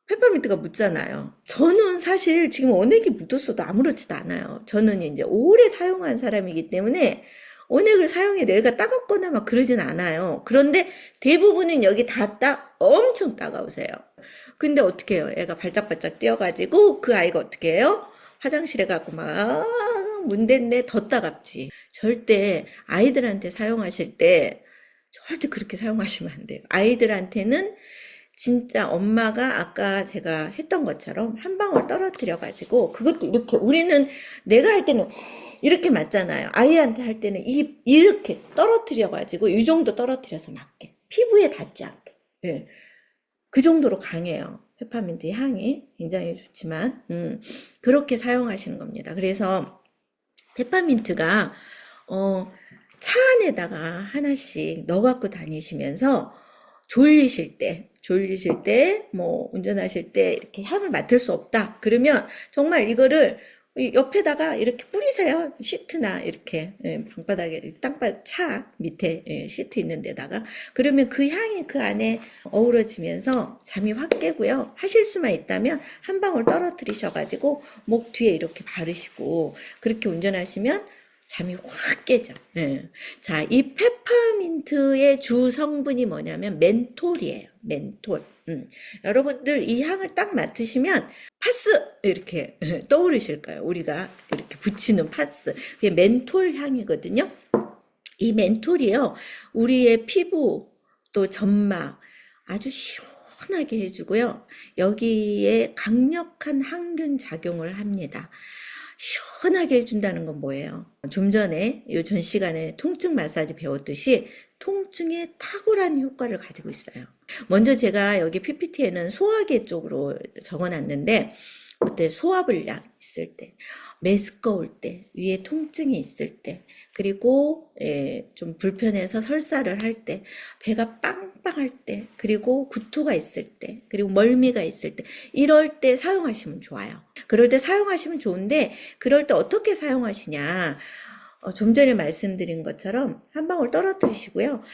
페퍼민트가 묻잖아요. 저는 사실 지금 원액이 묻었어도 아무렇지도 않아요. 저는 이제 오래 사용한 사람이기 때문에 원액을 사용해 내가 따갑거나 막 그러진 않아요. 그런데 대부분은 여기 엄청 따가우세요. 근데 어떻게 해요? 애가 발짝발짝 뛰어가지고 그 아이가 어떻게 해요? 화장실에 가고 막 문댔네 더 따갑지. 절대 아이들한테 사용하실 때 절대 그렇게 사용하시면 안 돼요. 아이들한테는 진짜 엄마가 아까 제가 했던 것처럼 한 방울 떨어뜨려 가지고 그것도 이렇게 우리는 내가 할 때는 이렇게 맞잖아요. 아이한테 할 때는 이렇게 떨어뜨려 가지고 이 정도 떨어뜨려서 맞게 피부에 닿지 않게 그 정도로 강해요. 페퍼민트 향이 굉장히 좋지만 그렇게 사용하시는 겁니다. 그래서 페퍼민트가 차 안에다가 하나씩 넣어 갖고 다니시면서 졸리실 때, 뭐, 운전하실 때 이렇게 향을 맡을 수 없다. 그러면 정말 이거를 이 옆에다가 이렇게 뿌리세요. 시트나 이렇게 방바닥에 차 밑에 시트 있는 데다가 그러면 그 향이 그 안에 어우러지면서 잠이 확 깨고요. 하실 수만 있다면 한 방울 떨어뜨리셔가지고 목 뒤에 이렇게 바르시고 그렇게 운전하시면 잠이 확 깨죠. 예. 자, 이 페퍼민트의 주 성분이 뭐냐면 멘톨이에요. 멘톨. 여러분들 이 향을 딱 맡으시면 파스 이렇게 떠오르실 거예요. 우리가 이렇게 붙이는 파스. 그게 멘톨 향이거든요. 이 멘톨이요. 우리의 피부 또 점막 아주 시원하게 해주고요. 여기에 강력한 항균 작용을 합니다. 시원하게 해준다는 건 뭐예요? 좀 전에 요 전 시간에 통증 마사지 배웠듯이 통증에 탁월한 효과를 가지고 있어요. 먼저 제가 여기 PPT에는 소화계 쪽으로 적어놨는데 그때 소화불량 있을 때, 메스꺼울 때, 위에 통증이 있을 때, 그리고 좀 불편해서 설사를 할 때, 배가 빵빵할 때, 그리고 구토가 있을 때, 그리고 멀미가 있을 때, 이럴 때 사용하시면 좋아요. 그럴 때 사용하시면 좋은데, 그럴 때 어떻게 사용하시냐? 좀 전에 말씀드린 것처럼 한 방울 떨어뜨리시고요.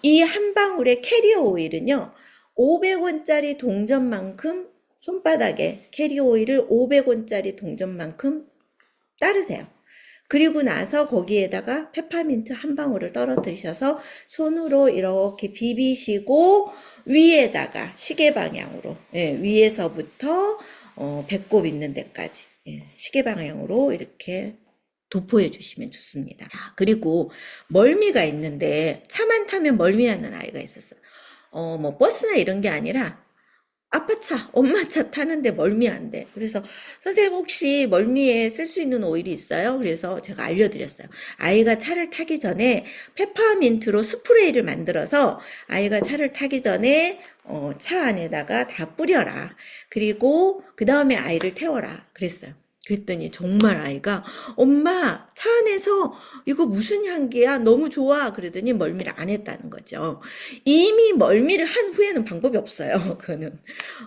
이 한 방울의 캐리어 오일은요, 500원짜리 동전만큼 손바닥에 캐리어 오일을 500원짜리 동전만큼 따르세요. 그리고 나서 거기에다가 페퍼민트 한 방울을 떨어뜨리셔서 손으로 이렇게 비비시고 위에다가 시계 방향으로 위에서부터 배꼽 있는 데까지 시계 방향으로 이렇게 도포해 주시면 좋습니다. 자, 그리고 멀미가 있는데 차만 타면 멀미하는 아이가 있었어요. 뭐 버스나 이런 게 아니라 아빠 차, 엄마 차 타는데 멀미한대. 그래서 선생님 혹시 멀미에 쓸 수 있는 오일이 있어요? 그래서 제가 알려드렸어요. 아이가 차를 타기 전에 페퍼민트로 스프레이를 만들어서 아이가 차를 타기 전에 차 안에다가 다 뿌려라. 그리고 그 다음에 아이를 태워라. 그랬어요. 그랬더니 정말 아이가 엄마 차 안에서 이거 무슨 향기야? 너무 좋아. 그러더니 멀미를 안 했다는 거죠. 이미 멀미를 한 후에는 방법이 없어요. 그거는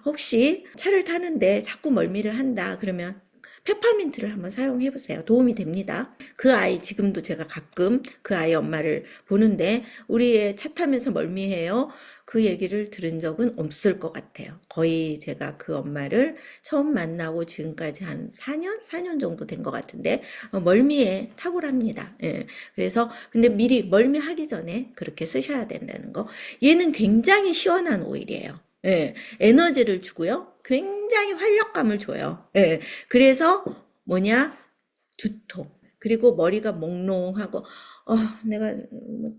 혹시 차를 타는데 자꾸 멀미를 한다 그러면 페퍼민트를 한번 사용해 보세요. 도움이 됩니다. 그 아이 지금도 제가 가끔 그 아이 엄마를 보는데 우리 애 차 타면서 멀미해요. 그 얘기를 들은 적은 없을 것 같아요. 거의 제가 그 엄마를 처음 만나고 지금까지 한 4년 정도 된 것 같은데 멀미에 탁월합니다. 예. 그래서 근데 미리 멀미하기 전에 그렇게 쓰셔야 된다는 거. 얘는 굉장히 시원한 오일이에요. 예. 에너지를 주고요. 굉장히 활력감을 줘요. 예. 그래서 뭐냐? 두통. 그리고 머리가 몽롱하고 내가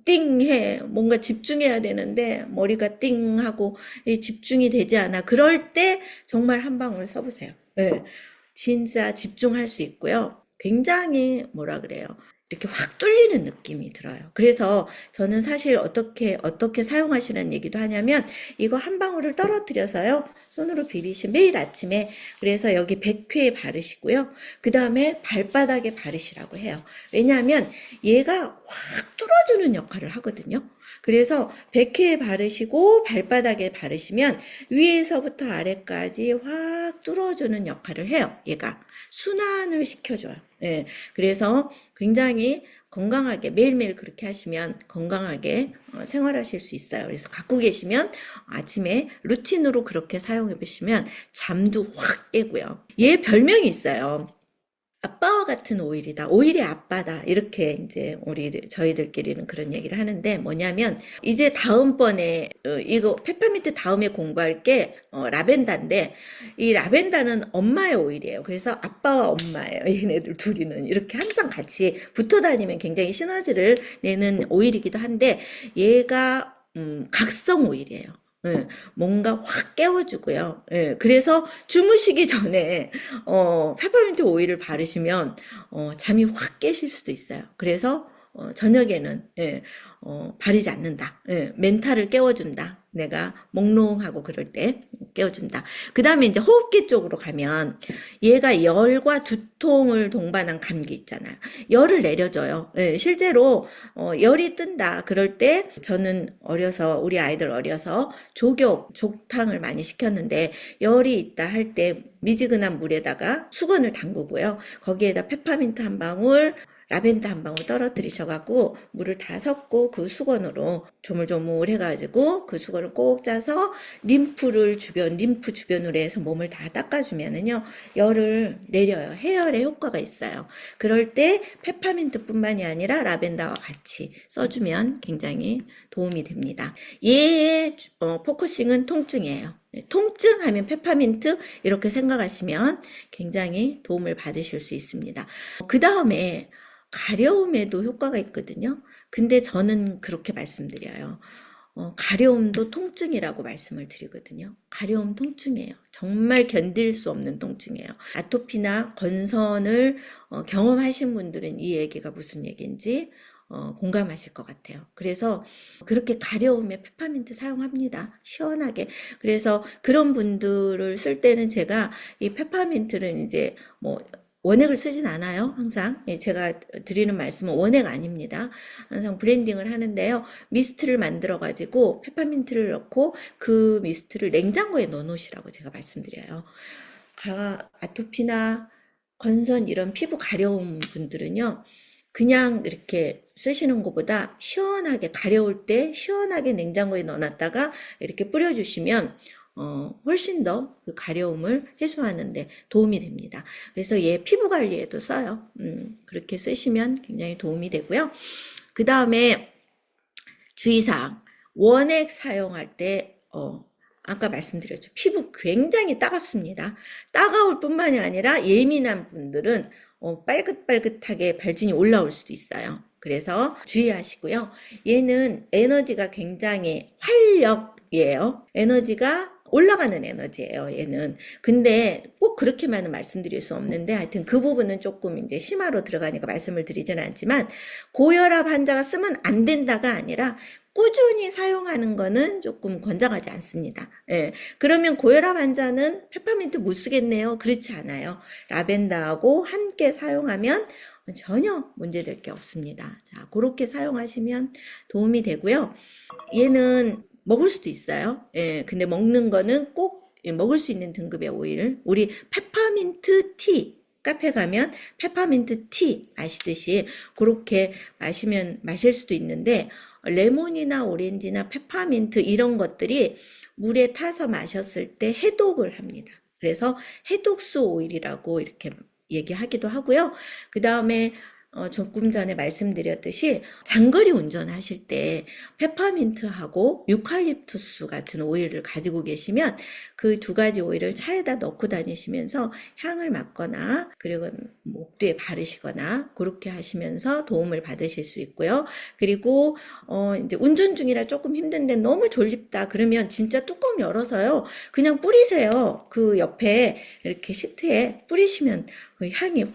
띵해. 뭔가 집중해야 되는데 머리가 띵하고 집중이 되지 않아. 그럴 때 정말 한 방울 써보세요. 예. 진짜 집중할 수 있고요. 굉장히 뭐라 그래요. 이렇게 확 뚫리는 느낌이 들어요. 그래서 저는 사실 어떻게 사용하시는 얘기도 하냐면 이거 한 방울을 떨어뜨려서요. 손으로 비비시 매일 아침에 그래서 여기 백회에 바르시고요. 그 다음에 발바닥에 바르시라고 해요. 왜냐하면 얘가 확 뚫어주는 역할을 하거든요. 그래서 백회에 바르시고 발바닥에 바르시면 위에서부터 아래까지 확 뚫어주는 역할을 해요. 얘가 순환을 시켜줘요. 예, 그래서 굉장히 건강하게 매일매일 그렇게 하시면 건강하게 생활하실 수 있어요. 그래서 갖고 계시면 아침에 루틴으로 그렇게 사용해 보시면 잠도 확 깨고요. 얘 별명이 있어요. 아빠와 같은 오일이다. 오일의 아빠다. 이렇게 이제 저희들끼리는 그런 얘기를 하는데 뭐냐면 이제 다음번에 이거 페퍼민트 다음에 공부할 게 라벤더인데 이 라벤더는 엄마의 오일이에요. 그래서 아빠와 엄마예요. 얘네들 둘이는 이렇게 항상 같이 붙어 다니면 굉장히 시너지를 내는 오일이기도 한데 얘가 각성 오일이에요. 예, 뭔가 확 깨워주고요. 예, 그래서 주무시기 전에 페퍼민트 오일을 바르시면 잠이 확 깨실 수도 있어요. 그래서 저녁에는 바르지 않는다. 멘탈을 깨워준다. 내가 몽롱하고 그럴 때 깨워준다. 그 다음에 이제 호흡기 쪽으로 가면 얘가 열과 두통을 동반한 감기 있잖아요. 열을 내려줘요. 실제로 열이 뜬다. 그럴 때 저는 우리 아이들 어려서 족탕을 많이 시켰는데 열이 있다 할 때 미지근한 물에다가 수건을 담그고요. 거기에다 페퍼민트 한 방울, 라벤더 한 방울 떨어뜨리셔갖고 물을 다 섞고 그 수건으로 조물조물 해가지고 그 수건을 꼭 짜서 림프 주변으로 해서 몸을 다 닦아주면은요, 열을 내려요. 해열에 효과가 있어요. 그럴 때 페퍼민트뿐만이 아니라 라벤더와 같이 써주면 굉장히 도움이 됩니다. 얘의 포커싱은 통증이에요. 통증하면 페퍼민트 이렇게 생각하시면 굉장히 도움을 받으실 수 있습니다. 그 다음에 가려움에도 효과가 있거든요. 근데 저는 그렇게 말씀드려요. 가려움도 통증이라고 말씀을 드리거든요. 가려움 통증이에요. 정말 견딜 수 없는 통증이에요. 아토피나 건선을 경험하신 분들은 이 얘기가 무슨 얘기인지 공감하실 것 같아요. 그래서 그렇게 가려움에 페퍼민트 사용합니다. 시원하게. 그래서 그런 분들을 쓸 때는 제가 이 페퍼민트를 이제 원액을 쓰진 않아요. 항상 제가 드리는 말씀은 원액 아닙니다. 항상 브랜딩을 하는데요. 미스트를 만들어 가지고 페퍼민트를 넣고 그 미스트를 냉장고에 넣어 놓으시라고 제가 말씀드려요. 아토피나 건선 이런 피부 가려운 분들은요. 그냥 이렇게 쓰시는 것보다 시원하게 가려울 때 시원하게 냉장고에 넣어놨다가 이렇게 뿌려주시면 훨씬 더 그 가려움을 해소하는데 도움이 됩니다. 그래서 얘 피부 관리에도 써요. 그렇게 쓰시면 굉장히 도움이 되고요. 그 다음에 주의사항, 원액 사용할 때 아까 말씀드렸죠. 피부 굉장히 따갑습니다. 따가울 뿐만이 아니라 예민한 분들은 빨긋빨긋하게 발진이 올라올 수도 있어요. 그래서 주의하시고요. 얘는 에너지가 굉장히 활력이에요. 에너지가 올라가는 에너지예요, 얘는. 근데 꼭 그렇게만은 말씀드릴 수 없는데, 하여튼 그 부분은 조금 이제 심화로 들어가니까 말씀을 드리지는 않지만, 고혈압 환자가 쓰면 안 된다가 아니라, 꾸준히 사용하는 거는 조금 권장하지 않습니다. 예. 그러면 고혈압 환자는 페퍼민트 못 쓰겠네요. 그렇지 않아요. 라벤더하고 함께 사용하면 전혀 문제될 게 없습니다. 자, 그렇게 사용하시면 도움이 되고요. 얘는 먹을 수도 있어요. 예, 근데 먹는 거는 꼭 먹을 수 있는 등급의 오일. 우리 페퍼민트 티. 카페 가면 페퍼민트 티 아시듯이 그렇게 마실 수도 있는데 레몬이나 오렌지나 페퍼민트 이런 것들이 물에 타서 마셨을 때 해독을 합니다. 그래서 해독수 오일이라고 이렇게 얘기하기도 하고요. 그 다음에 조금 전에 말씀드렸듯이 장거리 운전하실 때 페퍼민트하고 유칼립투스 같은 오일을 가지고 계시면 그 두 가지 오일을 차에다 넣고 다니시면서 향을 맡거나 그리고 목 뒤에 바르시거나 그렇게 하시면서 도움을 받으실 수 있고요. 그리고 이제 운전 중이라 조금 힘든데 너무 졸립다 그러면 진짜 뚜껑 열어서요. 그냥 뿌리세요. 그 옆에 이렇게 시트에 뿌리시면 그 향이 확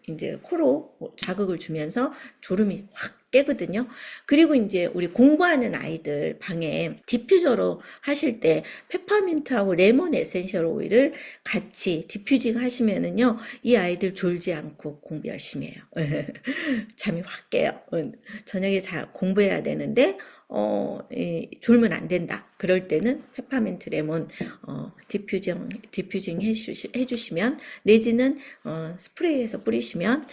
이제 코로 자극을 주면서 졸음이 확 깨거든요. 그리고 이제 우리 공부하는 아이들 방에 디퓨저로 하실 때 페퍼민트하고 레몬 에센셜 오일을 같이 디퓨징 하시면은요, 이 아이들 졸지 않고 공부 열심히 해요. 잠이 확 깨요. 저녁에 공부해야 되는데, 졸면 안 된다. 그럴 때는 페퍼민트 레몬, 디퓨징 해주시면, 내지는, 스프레이해서 뿌리시면,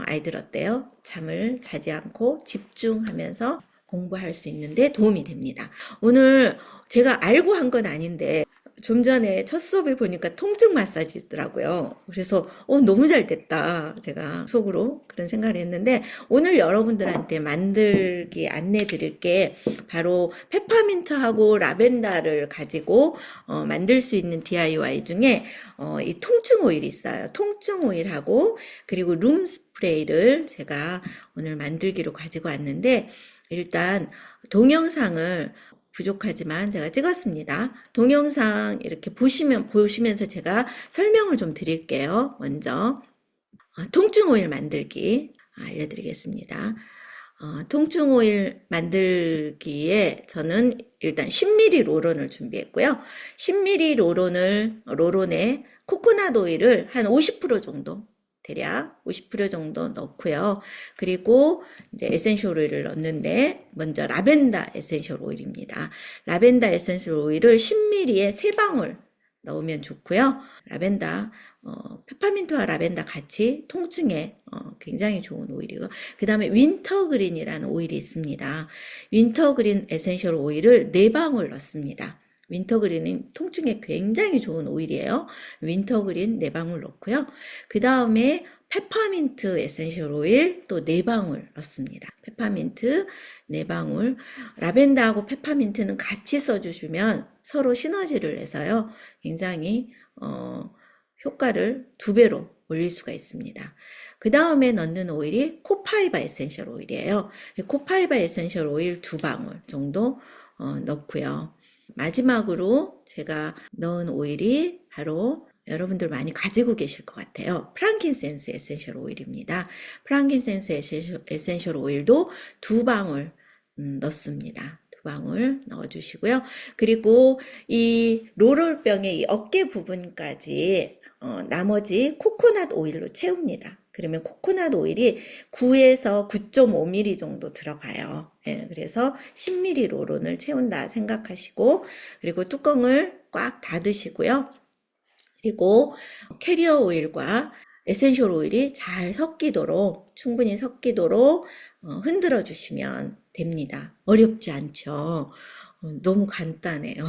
아이들 어때요? 잠을 자지 않고 집중하면서 공부할 수 있는데 도움이 됩니다. 오늘 제가 알고 한 건 아닌데 좀 전에 첫 수업을 보니까 통증 마사지더라고요. 그래서 너무 잘 됐다. 제가 속으로 그런 생각을 했는데 오늘 여러분들한테 만들기 안내 드릴 게 바로 페퍼민트하고 라벤더를 가지고 만들 수 있는 DIY 중에 이 통증 오일이 있어요. 통증 오일하고 그리고 룸 스프레이를 제가 오늘 만들기로 가지고 왔는데 일단 동영상을 부족하지만 제가 찍었습니다. 동영상 이렇게 보시면서 제가 설명을 좀 드릴게요. 먼저 통증 오일 만들기 알려드리겠습니다. 통증 오일 만들기에 저는 일단 10ml 롤론을 준비했고요. 10ml 롤론에 코코넛 오일을 한 50% 정도, 대략 50% 정도 넣고요. 그리고 이제 에센셜 오일을 넣는데 먼저 라벤더 에센셜 오일입니다. 라벤더 에센셜 오일을 10ml에 3방울 넣으면 좋고요. 라벤더, 페퍼민트와 라벤더 같이 통증에 굉장히 좋은 오일이고, 그 다음에 윈터그린이라는 오일이 있습니다. 윈터그린 에센셜 오일을 4방울 넣습니다. 윈터그린은 통증에 굉장히 좋은 오일이에요. 윈터그린 4방울 넣고요. 그 다음에 페퍼민트 에센셜 오일 또 4방울 넣습니다. 페퍼민트 4방울. 라벤더하고 페퍼민트는 같이 써주시면 서로 시너지를 내서요. 굉장히 효과를 2배로 올릴 수가 있습니다. 그 다음에 넣는 오일이 코파이바 에센셜 오일이에요. 코파이바 에센셜 오일 2방울 정도 넣고요. 마지막으로 제가 넣은 오일이 바로 여러분들 많이 가지고 계실 것 같아요. 프랑킨센스 에센셜 오일입니다. 프랑킨센스 에센셜 오일도 2방울 넣습니다. 2방울 넣어주시고요. 그리고 이 롤롤병의 이 어깨 부분까지 나머지 코코넛 오일로 채웁니다. 그러면 코코넛 오일이 9에서 9.5ml 정도 들어가요. 예, 그래서 10ml 롤론을 채운다 생각하시고, 그리고 뚜껑을 꽉 닫으시고요. 그리고 캐리어 오일과 에센셜 오일이 잘 섞이도록, 충분히 섞이도록 흔들어 주시면 됩니다. 어렵지 않죠? 너무 간단해요.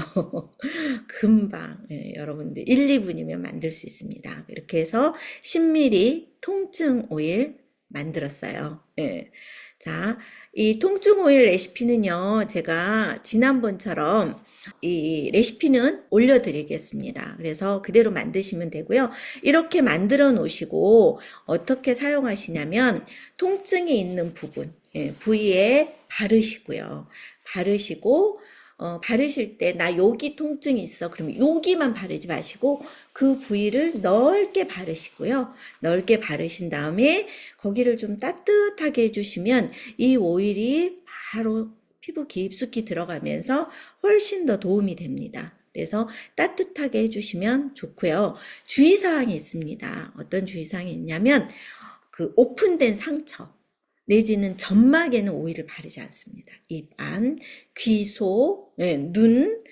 금방 여러분들 1, 2분이면 만들 수 있습니다. 이렇게 해서 10ml 통증 오일 만들었어요. 예. 자, 이 통증 오일 레시피는요, 제가 지난번처럼 이 레시피는 올려드리겠습니다. 그래서 그대로 만드시면 되고요. 이렇게 만들어 놓으시고 어떻게 사용하시냐면 통증이 있는 부분, 부위에 바르시고요. 바르시고 바르실 때 나 여기 통증이 있어. 그러면 여기만 바르지 마시고 그 부위를 넓게 바르시고요. 넓게 바르신 다음에 거기를 좀 따뜻하게 해주시면 이 오일이 바로 피부 깊숙이 들어가면서 훨씬 더 도움이 됩니다. 그래서 따뜻하게 해주시면 좋고요. 주의사항이 있습니다. 어떤 주의사항이 있냐면 그 오픈된 상처 내지는 점막에는 오일을 바르지 않습니다. 입 안, 귀 속, 눈,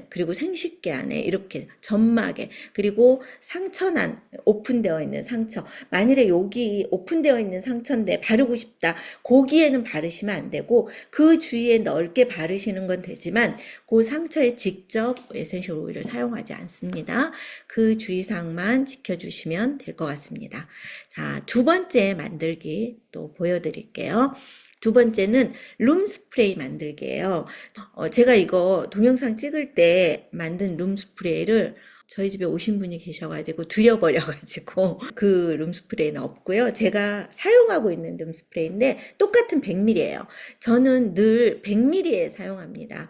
그리고 생식기 안에 이렇게 점막에, 그리고 상처난 오픈되어 있는 상처, 만일에 여기 오픈되어 있는 상처인데 바르고 싶다, 거기에는 바르시면 안 되고 그 주위에 넓게 바르시는 건 되지만 그 상처에 직접 에센셜 오일을 사용하지 않습니다. 그 주의사항만 지켜주시면 될 것 같습니다. 자, 2번째 만들기 또 보여드릴게요. 2번째는 룸 스프레이 만들기예요. 제가 이거 동영상 찍을 때 만든 룸 스프레이를 저희 집에 오신 분이 계셔가지고 드려버려가지고 그 룸 스프레이는 없고요. 제가 사용하고 있는 룸 스프레이인데 똑같은 100ml예요. 저는 늘 100ml에 사용합니다.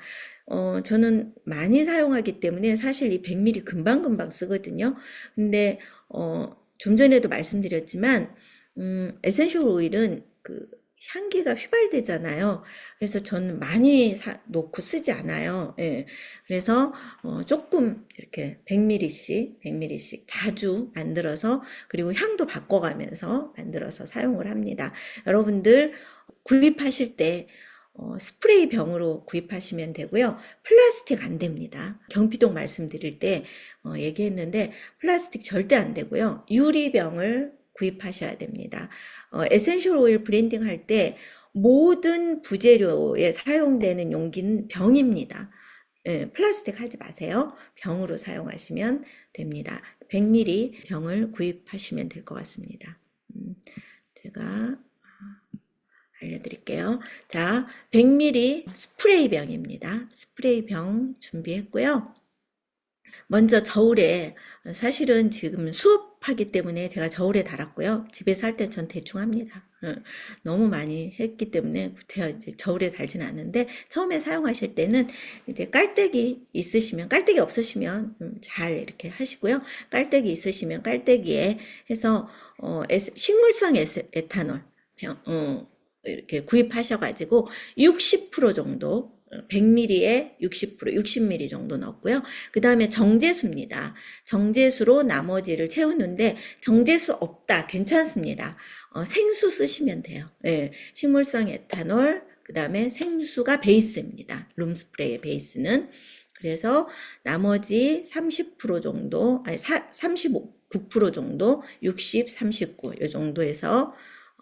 저는 많이 사용하기 때문에 사실 이 100ml 금방금방 쓰거든요. 근데 좀 전에도 말씀드렸지만 에센셜 오일은 그 향기가 휘발되잖아요. 그래서 저는 많이 놓고 쓰지 않아요. 예. 그래서 조금 이렇게 100ml씩 자주 만들어서, 그리고 향도 바꿔가면서 만들어서 사용을 합니다. 여러분들 구입하실 때 스프레이 병으로 구입하시면 되고요. 플라스틱 안 됩니다. 경피동 말씀드릴 때 얘기했는데 플라스틱 절대 안 되고요. 유리병을 구입하셔야 됩니다. 에센셜 오일 브랜딩 할 때 모든 부재료에 사용되는 용기는 병입니다. 플라스틱 하지 마세요. 병으로 사용하시면 됩니다. 100ml 병을 구입하시면 될 것 같습니다. 제가 알려드릴게요. 자, 100ml 스프레이 병입니다. 스프레이 병 준비했고요. 먼저 저울에, 사실은 지금 수업하기 때문에 제가 저울에 달았고요. 집에서 할 때 전 대충 합니다. 너무 많이 했기 때문에 제가 이제 저울에 달진 않는데, 처음에 사용하실 때는 이제 깔때기 있으시면, 깔때기 없으시면 잘 이렇게 하시고요. 깔때기 있으시면 깔때기에 해서 식물성 에탄올 병, 이렇게 구입하셔가지고 60% 정도 100ml에 60%, 60ml 정도 넣었고요. 그 다음에 정제수입니다. 정제수로 나머지를 채우는데 정제수 없다. 괜찮습니다. 생수 쓰시면 돼요. 네, 식물성 에탄올, 그 다음에 생수가 베이스입니다. 룸스프레이의 베이스는. 그래서 나머지 30% 정도, 아니 39% 정도, 60, 39, 이 정도에서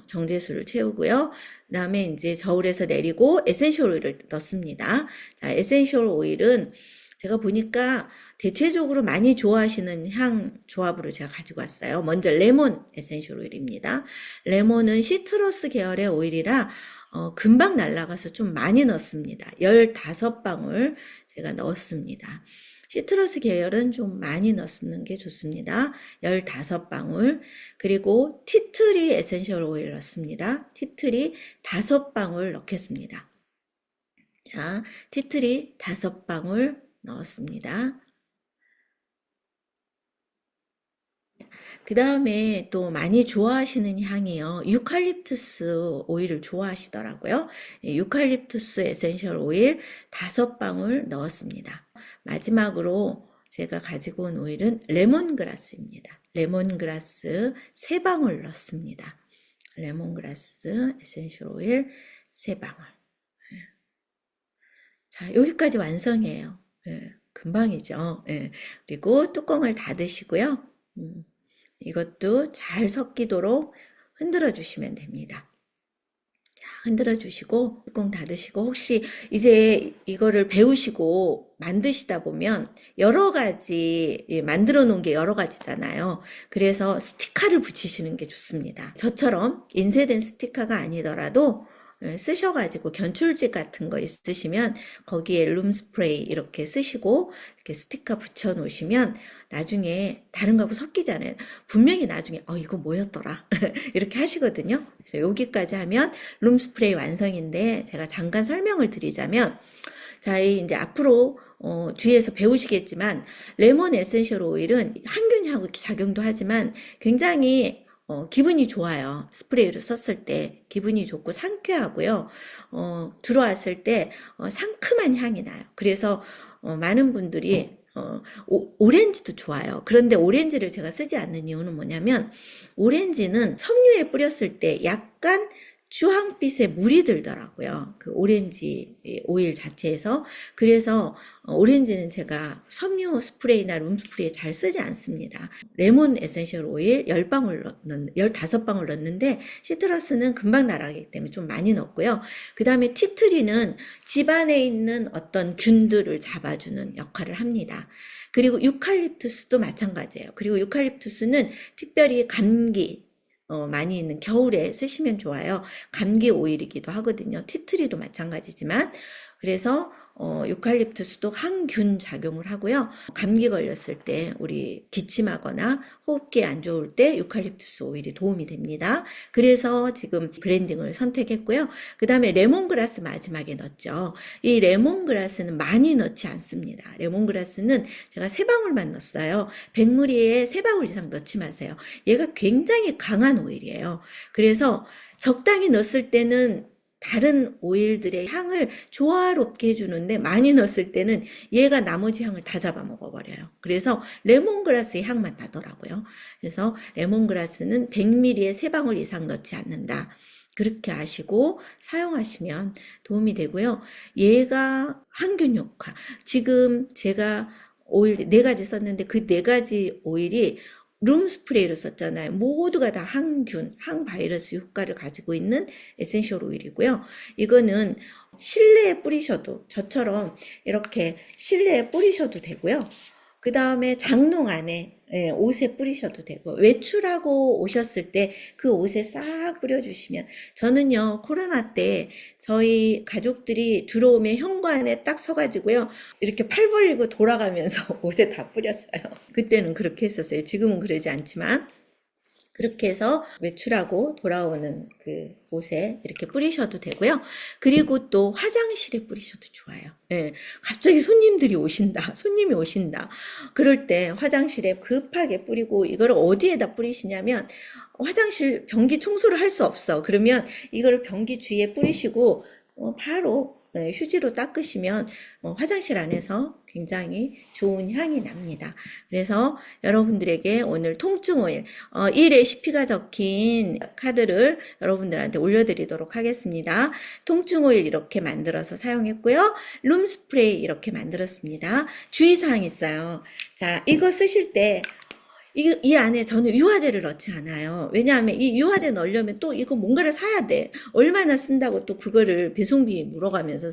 정제수를 채우고요. 그 다음에 이제 저울에서 내리고 에센셜 오일을 넣습니다. 자, 에센셜 오일은 제가 보니까 대체적으로 많이 좋아하시는 향 조합으로 제가 가지고 왔어요. 먼저 레몬 에센셜 오일입니다. 레몬은 시트러스 계열의 오일이라 금방 날아가서 좀 많이 넣습니다. 15방울 제가 넣었습니다. 시트러스 계열은 좀 많이 넣는 게 좋습니다. 15방울. 그리고 티트리 에센셜 오일 넣습니다. 티트리 5방울 넣겠습니다. 자, 티트리 5방울 넣었습니다. 그 다음에 또 많이 좋아하시는 향이요. 유칼립투스 오일을 좋아하시더라고요. 유칼립투스 에센셜 오일 5방울 넣었습니다. 마지막으로 제가 가지고 온 오일은 레몬그라스입니다. 레몬그라스 3방울 넣습니다. 레몬그라스 에센셜 오일 3방울. 자, 여기까지 완성이에요. 금방이죠. 그리고 뚜껑을 닫으시고요. 이것도 잘 섞이도록 흔들어 주시면 됩니다. 자, 흔들어 주시고 뚜껑 닫으시고 혹시 이제 이거를 배우시고 만드시다 보면 여러 가지 만들어 놓은 게 여러 가지잖아요. 그래서 스티커를 붙이시는 게 좋습니다. 저처럼 인쇄된 스티커가 아니더라도 쓰셔가지고 견출지 같은 거 있으시면 거기에 룸스프레이 이렇게 쓰시고 이렇게 스티커 붙여 놓으시면 나중에 다른 거하고 섞이잖아요. 분명히 나중에 이거 뭐였더라 이렇게 하시거든요. 그래서 여기까지 하면 룸스프레이 완성인데 제가 잠깐 설명을 드리자면 자, 이제 앞으로 뒤에서 배우시겠지만 레몬 에센셜 오일은 항균 작용도 하지만 굉장히 기분이 좋아요. 스프레이로 썼을 때 기분이 좋고 상쾌하고요. 들어왔을 때 상큼한 향이 나요. 그래서 많은 분들이 오렌지도 좋아요. 그런데 오렌지를 제가 쓰지 않는 이유는 뭐냐면 오렌지는 섬유에 뿌렸을 때 약간 주황빛의 물이 들더라고요. 그 오렌지 오일 자체에서. 그래서 오렌지는 제가 섬유 스프레이나 룸 스프레이 잘 쓰지 않습니다. 레몬 에센셜 오일 15방울 넣는데 시트러스는 금방 날아가기 때문에 좀 많이 넣었고요. 그 다음에 티트리는 집안에 있는 어떤 균들을 잡아주는 역할을 합니다. 그리고 유칼립투스도 마찬가지예요. 그리고 유칼립투스는 특별히 감기, 많이 있는 겨울에 쓰시면 좋아요. 감기 오일이기도 하거든요. 티트리도 마찬가지지만. 그래서 유칼립투스도 항균 작용을 하고요. 감기 걸렸을 때 우리 기침하거나 호흡기 안 좋을 때 유칼립투스 오일이 도움이 됩니다. 그래서 지금 브랜딩을 선택했고요. 그 다음에 레몬그라스 마지막에 넣었죠. 이 레몬그라스는 많이 넣지 않습니다. 레몬그라스는 제가 3방울만 넣었어요. 100ml에 3방울 이상 넣지 마세요. 얘가 굉장히 강한 오일이에요. 그래서 적당히 넣었을 때는 다른 오일들의 향을 조화롭게 해주는데 많이 넣었을 때는 얘가 나머지 향을 다 잡아먹어버려요. 그래서 레몬그라스의 향만 나더라고요. 그래서 레몬그라스는 100ml에 3방울 이상 넣지 않는다. 그렇게 아시고 사용하시면 도움이 되고요. 얘가 항균 효과. 지금 제가 오일 4가지 썼는데 그 4가지 오일이 룸 스프레이로 썼잖아요. 모두가 다 항균, 항바이러스 효과를 가지고 있는 에센셜 오일이고요. 이거는 실내에 뿌리셔도 저처럼 이렇게 실내에 뿌리셔도 되고요. 그 다음에 장롱 안에 옷에 뿌리셔도 되고 외출하고 오셨을 때 그 옷에 싹 뿌려주시면 저는요 코로나 때 저희 가족들이 들어오면 현관에 딱 서가지고요 이렇게 팔 벌리고 돌아가면서 옷에 다 뿌렸어요. 그때는 그렇게 했었어요. 지금은 그러지 않지만 그렇게 해서 외출하고 돌아오는 그 옷에 이렇게 뿌리셔도 되고요. 그리고 또 화장실에 뿌리셔도 좋아요. 예, 갑자기 손님들이 오신다. 손님이 오신다. 그럴 때 화장실에 급하게 뿌리고 이걸 어디에다 뿌리시냐면 화장실 변기 청소를 할 수 없어. 그러면 이걸 변기 주위에 뿌리시고 바로 휴지로 닦으시면 화장실 안에서 굉장히 좋은 향이 납니다. 그래서 여러분들에게 오늘 통증 오일 이 레시피가 적힌 카드를 여러분들한테 올려드리도록 하겠습니다. 통증 오일 이렇게 만들어서 사용했고요. 룸 스프레이 이렇게 만들었습니다. 주의사항이 있어요. 자, 이거 쓰실 때 이 안에 저는 유화제를 넣지 않아요. 왜냐하면 이 유화제 넣으려면 또 이거 뭔가를 사야 돼. 얼마나 쓴다고 또 그거를 배송비 물어가면서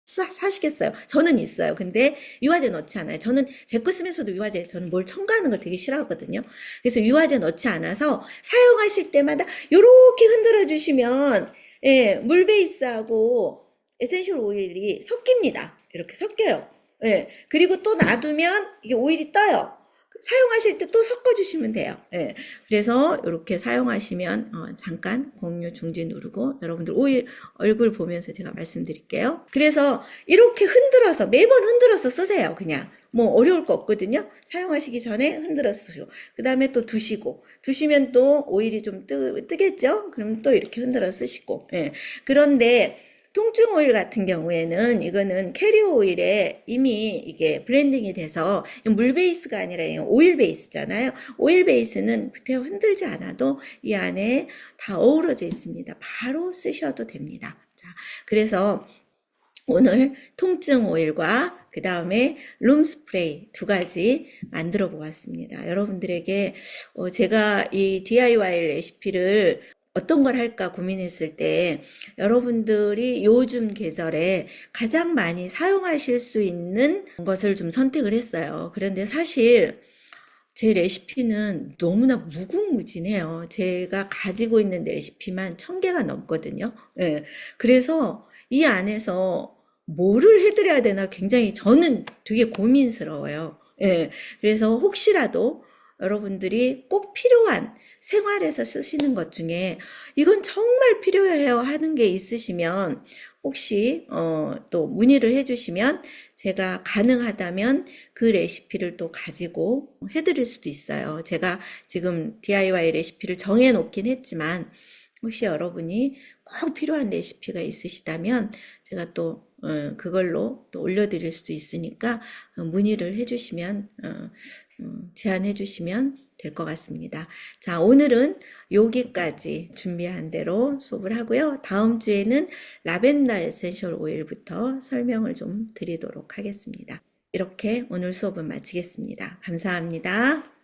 사시겠어요? 저는 있어요. 근데 유화제 넣지 않아요. 저는 제 거 쓰면서도 유화제, 저는 뭘 첨가하는 걸 되게 싫어하거든요. 그래서 유화제 넣지 않아서 사용하실 때마다 요렇게 흔들어 주시면, 예, 물 베이스하고 에센셜 오일이 섞입니다. 이렇게 섞여요. 예, 그리고 또 놔두면 이게 오일이 떠요. 사용하실 때 또 섞어주시면 돼요. 예. 그래서 이렇게 사용하시면 잠깐 공유 중지 누르고 여러분들 오일 얼굴 보면서 제가 말씀드릴게요. 그래서 이렇게 흔들어서 매번 흔들어서 쓰세요. 그냥 뭐 어려울 거 없거든요. 사용하시기 전에 흔들어서 쓰시고 그 다음에 또 두시면 또 오일이 좀 뜨겠죠. 그럼 또 이렇게 흔들어 쓰시고 예. 그런데 통증 오일 같은 경우에는 이거는 캐리어 오일에 이미 이게 블렌딩이 돼서 물 베이스가 아니라 오일 베이스잖아요. 오일 베이스는 그때 흔들지 않아도 이 안에 다 어우러져 있습니다. 바로 쓰셔도 됩니다. 자, 그래서 오늘 통증 오일과 그 다음에 룸 스프레이 두 가지 만들어 보았습니다. 여러분들에게 제가 이 DIY 레시피를 어떤 걸 할까 고민했을 때 여러분들이 요즘 계절에 가장 많이 사용하실 수 있는 것을 좀 선택을 했어요. 그런데 사실 제 레시피는 너무나 무궁무진해요. 제가 가지고 있는 레시피만 1000개가 넘거든요. 예. 그래서 이 안에서 뭐를 해드려야 되나 굉장히 저는 되게 고민스러워요. 예. 그래서 혹시라도 여러분들이 꼭 필요한 생활에서 쓰시는 것 중에 이건 정말 필요해요 하는 게 있으시면 혹시 또 문의를 해주시면 제가 가능하다면 그 레시피를 또 가지고 해드릴 수도 있어요. 제가 지금 DIY 레시피를 정해놓긴 했지만 혹시 여러분이 꼭 필요한 레시피가 있으시다면 제가 또 그걸로 또 올려드릴 수도 있으니까 문의를 해주시면 제안해 주시면 될 것 같습니다. 자, 오늘은 여기까지 준비한 대로 수업을 하고요. 다음 주에는 라벤더 에센셜 오일부터 설명을 좀 드리도록 하겠습니다. 이렇게 오늘 수업은 마치겠습니다. 감사합니다.